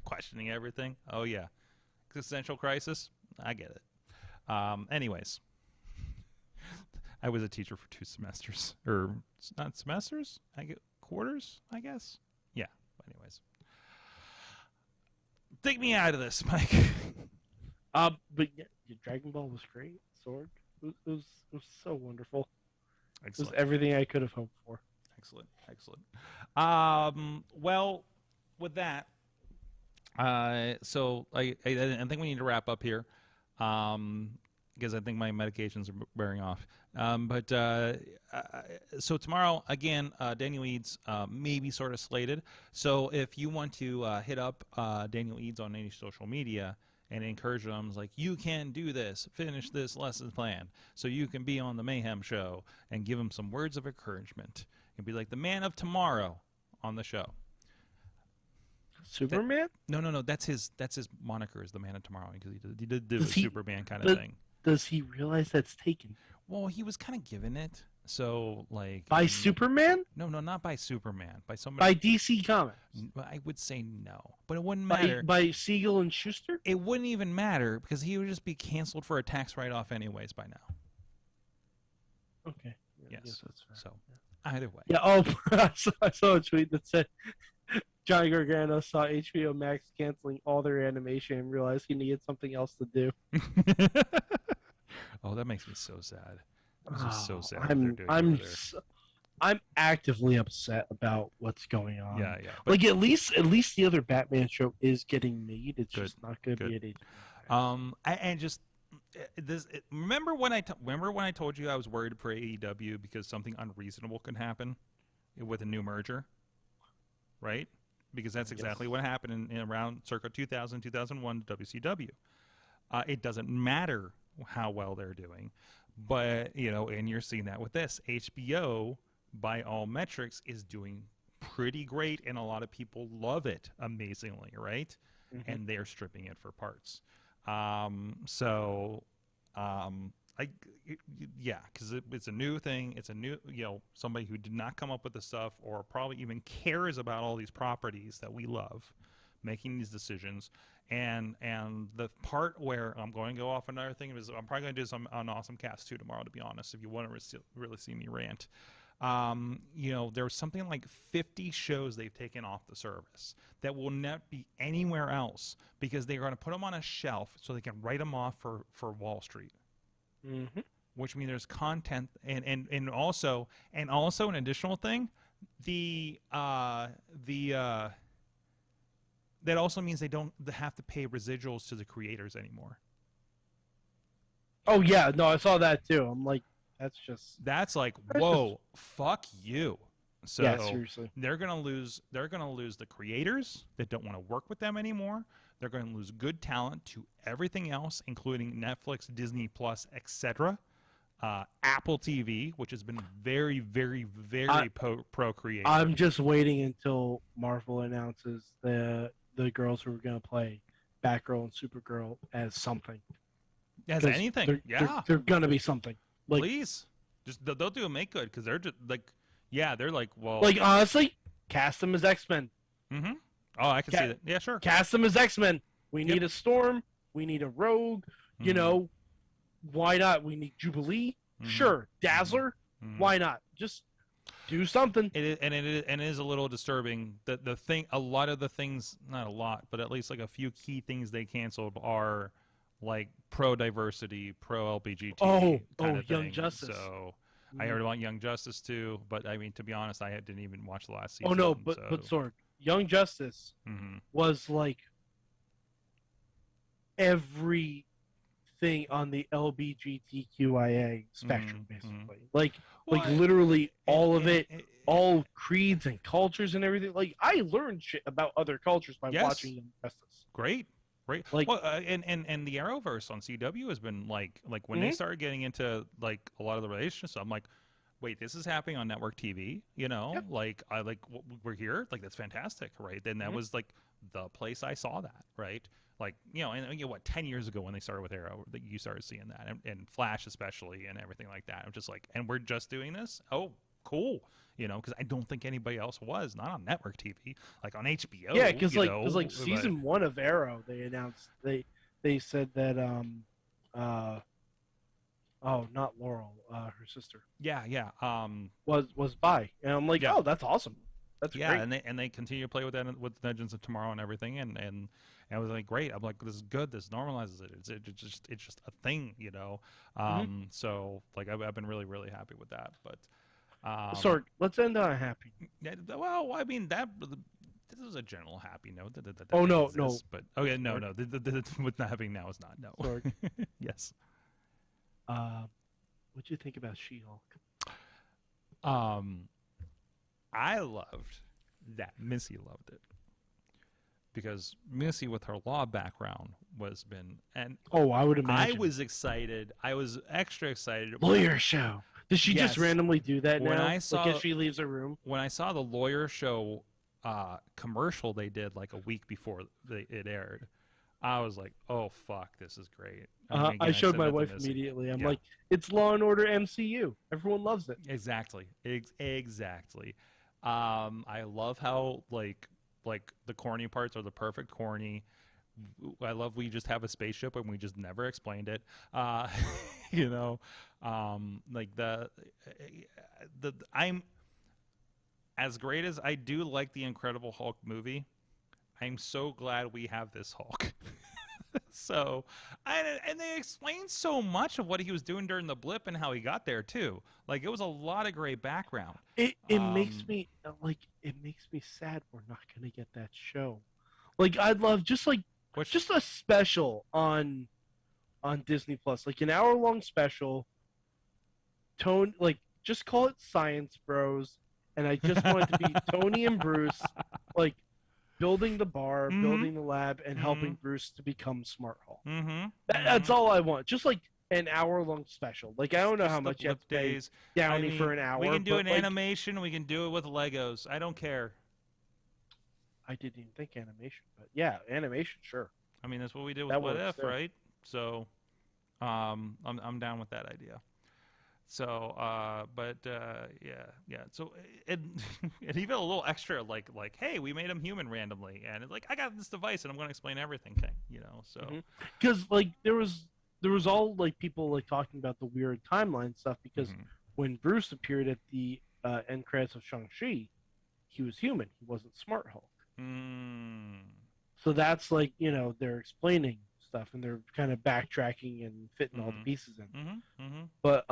Questioning everything. Oh, yeah. Existential crisis. I get it. Anyways, I was a teacher for 2 semesters. Or, not semesters? I get quarters, I guess? Yeah. Anyways. Take me out of this, Mike. But yeah, Dragon Ball was great. Sorg. It was so wonderful. Excellent. It was everything I could have hoped for. Excellent. Well, with that, so I think we need to wrap up here, because I think my medications are wearing off. So tomorrow, again, Daniel Eads may be sort of slated. So if you want to hit up Daniel Eads on any social media and encourage them, like, you can do this, finish this lesson plan, so you can be on the Mayhem show, and give him some words of encouragement, and be like the man of tomorrow on the show. Superman? No. That's his moniker, is the man of tomorrow, because he did do a Superman kind of thing. Does he realize that's taken? Well, he was kind of given it. So, like... By Superman? No, not by Superman. By somebody... By DC Comics? I would say no. But it wouldn't matter. By Siegel and Schuster? It wouldn't even matter, because he would just be canceled for a tax write-off anyways by now. Okay. Yes. That's fair. So, either way. Yeah, I saw a tweet that said Johnny Gargano saw HBO Max canceling all their animation and realized he needed something else to do. Oh, that makes me so sad. This is so sad. I'm actively upset about what's going on. Yeah. Like at least the other Batman show is getting made. It's just not going to be at HBO. And just remember when I told you I was worried for AEW because something unreasonable could happen with a new merger, right? Because that's exactly what happened in around circa 2000, 2001 to WCW. It doesn't matter how well they're doing, but and you're seeing that with this. HBO, by all metrics, is doing pretty great, and a lot of people love it amazingly, right? Mm-hmm. And they're stripping it for parts. Because it's a new thing. It's a new, somebody who did not come up with the stuff or probably even cares about all these properties that we love, making these decisions. And the part where I'm going to go off another thing is I'm probably going to do an Awesome Cast 2 tomorrow, to be honest, if you want to really see me rant. There's something like 50 shows they've taken off the service that will not be anywhere else because they're going to put them on a shelf so they can write them off for Wall Street. Mm-hmm. Which means there's content and also an additional thing, that also means they don't have to pay residuals to the creators anymore. Oh yeah, no, I saw that too. I'm like, that's like, whoa, fuck you. So yeah, seriously. They're gonna lose the creators that don't want to work with them anymore. They're going to lose good talent to everything else, including Netflix, Disney Plus, etc. Apple TV, which has been very, very, very pro-creative. I'm just waiting until Marvel announces the girls who are going to play Batgirl and Supergirl as something. As anything, they're going to be something. Like, please, just they'll do a make good because they're just like, they're like, well, like honestly, cast them as X-Men. Mm-hmm. Oh, I can see that. Yeah, sure. Cast them as X-Men. We need a Storm. We need a Rogue. Mm-hmm. Why not? We need Jubilee. Mm-hmm. Sure. Dazzler. Mm-hmm. Why not? Just do something. It is a little disturbing. The thing, a lot of the things, not a lot, but at least like a few key things they canceled are like pro-diversity, pro-LGBT. Oh, Young thing. Justice. So I heard about Young Justice too, but I mean, to be honest, I didn't even watch the last season. Oh no, but Sorg, Young Justice was like everything on the LGBTQIA spectrum, basically. Like literally all of it all creeds and cultures and everything. Like, I learned shit about other cultures by watching them wrestlers. Great. Like, well, and the Arrowverse on CW has been like when they started getting into like a lot of the relationships, I'm like, wait, this is happening on network TV, like we're here, like that's fantastic, right? Then that was like the place I saw that, right? Like, and what, 10 years ago when they started with Arrow, that you started seeing that, and Flash especially, and everything like that. I'm just like, and we're just doing this? Oh, cool. Because I don't think anybody else was, not on network TV, like on HBO. Yeah, because like season 1 of Arrow, they announced they said that not Laurel, her sister. Yeah. Was bi, and I'm like, oh, that's awesome. That's great. and they continue to play with that with Legends of Tomorrow and everything, and I was like, great. I'm like, this is good. This normalizes it. It's just a thing, So like I've been really, really happy with that, but. Sorg, let's end on a happy. Yeah, well, I mean this is a general happy note. No. But okay, no. What's not happening now is not no. Sorg. Yes. What'd you think about She-Hulk? I loved that Missy loved it because Missy, with her law background, I would imagine. I was excited. I was extra excited. Lawyer show. Does she just randomly do that now? If she leaves her room? When I saw the Lawyer Show commercial they did like a week before it aired, I was like, oh, fuck, this is great. I showed my wife immediately. I'm like, it's Law and Order MCU. Everyone loves it. Exactly. Exactly. I love how, like the corny parts are the perfect corny. I love we just have a spaceship and we just never explained it. Like I'm as great as I do like the Incredible Hulk movie. I'm so glad we have this Hulk. So, and they explained so much of what he was doing during the blip and how he got there too. Like it was a lot of great background. It makes me sad we're not gonna get that show. Like I'd love just a special on Disney Plus, like an hour-long special. Just call it Science Bros, and I just want it to be Tony and Bruce, like building the bar, building the lab, and helping Bruce to become Smart Hulk. That's all I want. Just like an hour-long special. Like I don't know how much you have to pay Downey for an hour. We can do an animation. We can do it with Legos. I don't care. I didn't even think animation, but yeah, animation, sure. I mean, that's what we did with What If, right? So, I'm down with that idea. So, yeah. So it even a little extra, like, hey, we made him human randomly, and it's like I got this device, and I'm going to explain everything, So, because like there was all like people like talking about the weird timeline stuff because when Bruce appeared at the end credits of Shang-Chi, he was human. He wasn't Smart Hulk. So that's like, they're explaining stuff and they're kind of backtracking and fitting all the pieces in. But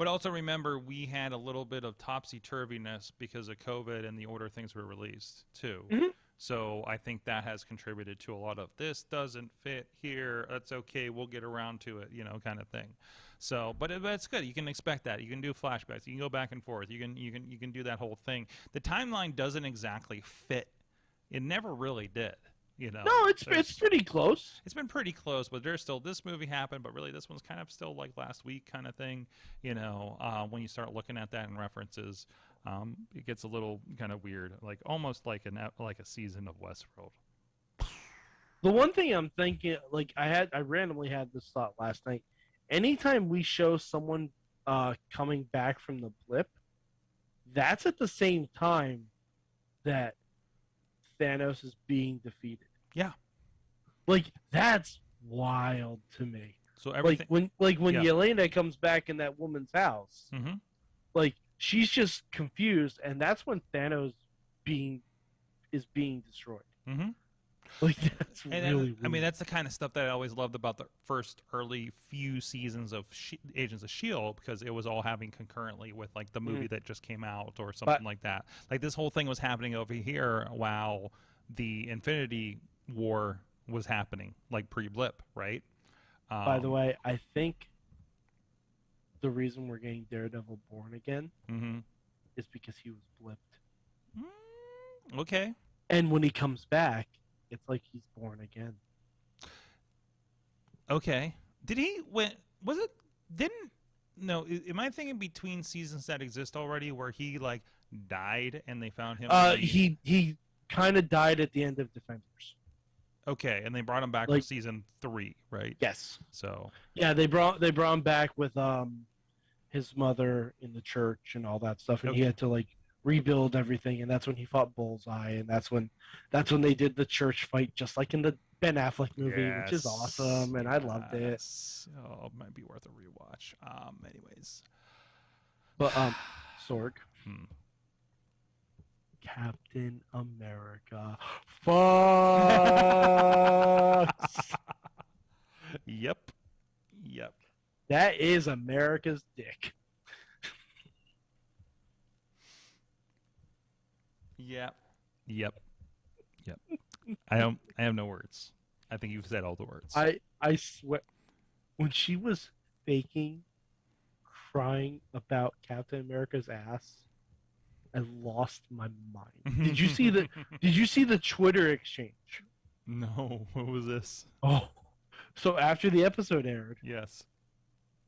also remember, we had a little bit of topsy-turviness because of COVID and the order things were released too. So I think that has contributed to a lot of this doesn't fit here. That's okay. We'll get around to it, kind of thing. So, but it's good. You can expect that. You can do flashbacks. You can go back and forth. You can do that whole thing. The timeline doesn't exactly fit. It never really did. No, it's pretty close. It's been pretty close, but there's still this movie happened, but really this one's kind of still like last week kind of thing. When you start looking at that in references, it gets a little kind of weird, like almost like a season of Westworld. The one thing I'm thinking, like I randomly had this thought last night. Anytime we show someone coming back from the blip, that's at the same time that Thanos is being defeated. Yeah, like that's wild to me. So everything, when Yelena comes back in that woman's house, like she's just confused, and that's when Thanos is being destroyed. Like that's really. I mean, that's the kind of stuff that I always loved about the first early few seasons of Agents of S.H.I.E.L.D. because it was all happening concurrently with like the movie that just came out or something like that. Like this whole thing was happening over here while the Infinity War was happening, like pre-blip, right? By the way, I think the reason we're getting Daredevil Born Again is because he was blipped. Okay. And when he comes back, it's like he's born again. Okay. Did he? Was it? Didn't? No. Am I thinking between seasons that exist already, where he like died and they found him? He kind of died at the end of Defenders. Okay, and they brought him back for season 3, right? Yes. So. Yeah, they brought him back with his mother in the church and all that stuff, and he had to like rebuild everything, and that's when he fought Bullseye, and that's when they did the church fight, just like in the Ben Affleck movie, which is awesome, and I loved it. Oh, it might be worth a rewatch. Anyways, but Sorg, Captain America, fuck. Yep. That is America's dick. Yep. I have no words. I think you've said all the words. I swear, when she was faking crying about Captain America's ass, I lost my mind. Did you see the Twitter exchange? No, what was this? Oh, so after the episode aired, yes,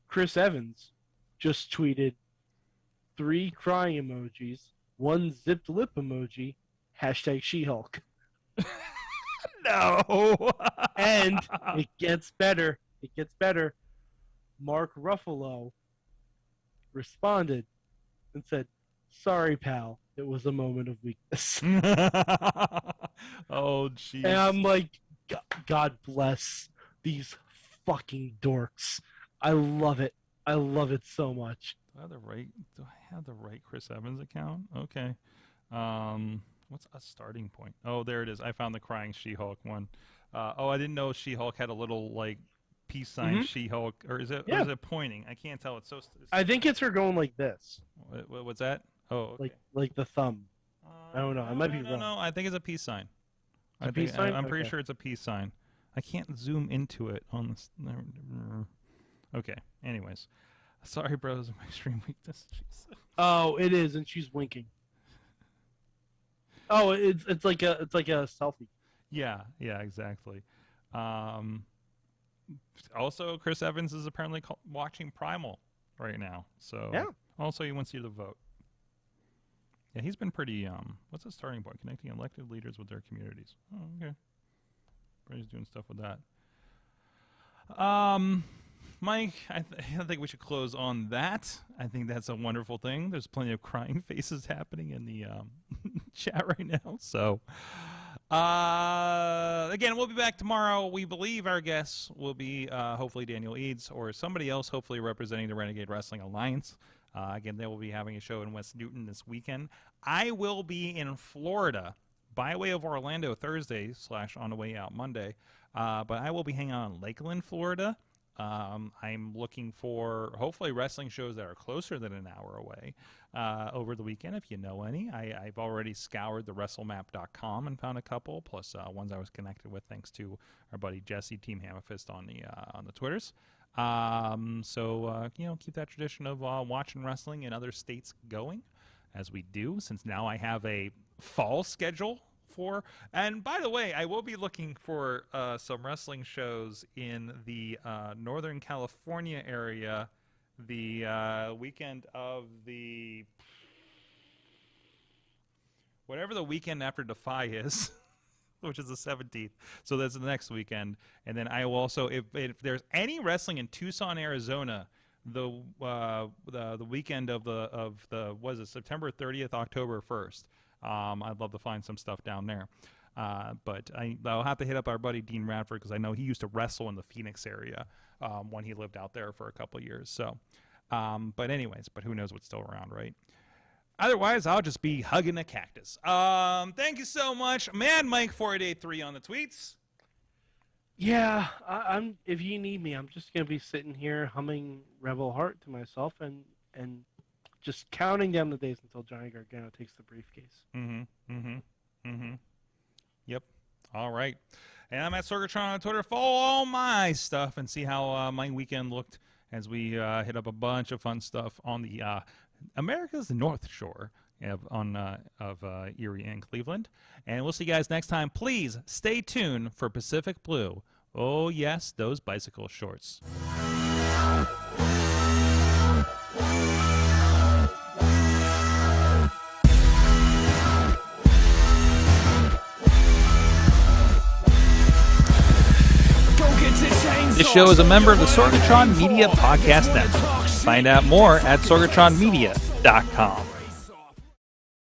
Chris Evans just tweeted 3 crying emojis, 1 zipped lip emoji, # She-Hulk. No. And it gets better. Mark Ruffalo responded and said, "Sorry, pal. It was a moment of weakness." Oh, jeez. And I'm like, God bless these fucking dorks. I love it. I love it so much. Do I have the right Chris Evans account? Okay. What's a starting point? Oh, there it is. I found the crying She-Hulk one. I didn't know She-Hulk had a little like peace sign. She-Hulk, or is it? Yeah. Or is it pointing? I can't tell. It's so. I think it's her going like this. What's that? Oh, okay. like the thumb. I don't know. I might be wrong. No, I think it's a peace sign. I'm pretty sure it's a peace sign. I can't zoom into it on this. Okay. Anyways, sorry, bros. My extreme weakness. Jeez. Oh, it is, and she's winking. Oh, it's like a selfie. Yeah, exactly. Also, Chris Evans is apparently watching Primal right now. So yeah. Also, he wants you to vote. Yeah, he's been pretty. What's the starting point? Connecting elected leaders with their communities. Oh, okay. He's doing stuff with that. Mike, I think we should close on that. I think that's a wonderful thing. There's plenty of crying faces happening in the chat right now. So, again, we'll be back tomorrow. We believe our guests will be hopefully Daniel Eads or somebody else, hopefully representing the Renegade Wrestling Alliance. Again, they will be having a show in West Newton this weekend. I will be in Florida by way of Orlando Thursday / on the way out Monday. But I will be hanging out in Lakeland, Florida. I'm looking for hopefully wrestling shows that are closer than an hour away over the weekend, if you know any. I've already scoured the WrestleMap.com and found a couple, plus ones I was connected with thanks to our buddy Jesse, Team Hammerfist, on the Twitters. So keep that tradition of watching wrestling in other states going, as we do, since now I have a fall schedule for. And by the way, I will be looking for some wrestling shows in the Northern California area the weekend of the whatever the weekend after Defy is, which is the 17th. So that's the next weekend. And then I will also, if there's any wrestling in Tucson, Arizona, the weekend of the was it September 30th, October 1st. I'd love to find some stuff down there. But I'll have to hit up our buddy Dean Radford, because I know he used to wrestle in the Phoenix area when he lived out there for a couple of years. So, but who knows what's still around, right? Otherwise, I'll just be hugging a cactus. Thank you so much, Mad Mike 4883 on the tweets. Yeah, I'm. If you need me, I'm just gonna be sitting here humming Rebel Heart to myself and just counting down the days until Johnny Gargano takes the briefcase. Yep. All right. And I'm at Sorgatron on Twitter. Follow all my stuff and see how my weekend looked as we hit up a bunch of fun stuff on the America's North Shore of Erie and Cleveland. And we'll see you guys next time. Please stay tuned for Pacific Blue. Oh, yes, those bicycle shorts. This show is a member of the Sorgatron Media Podcast Network. Find out more at sorgatronmedia.com.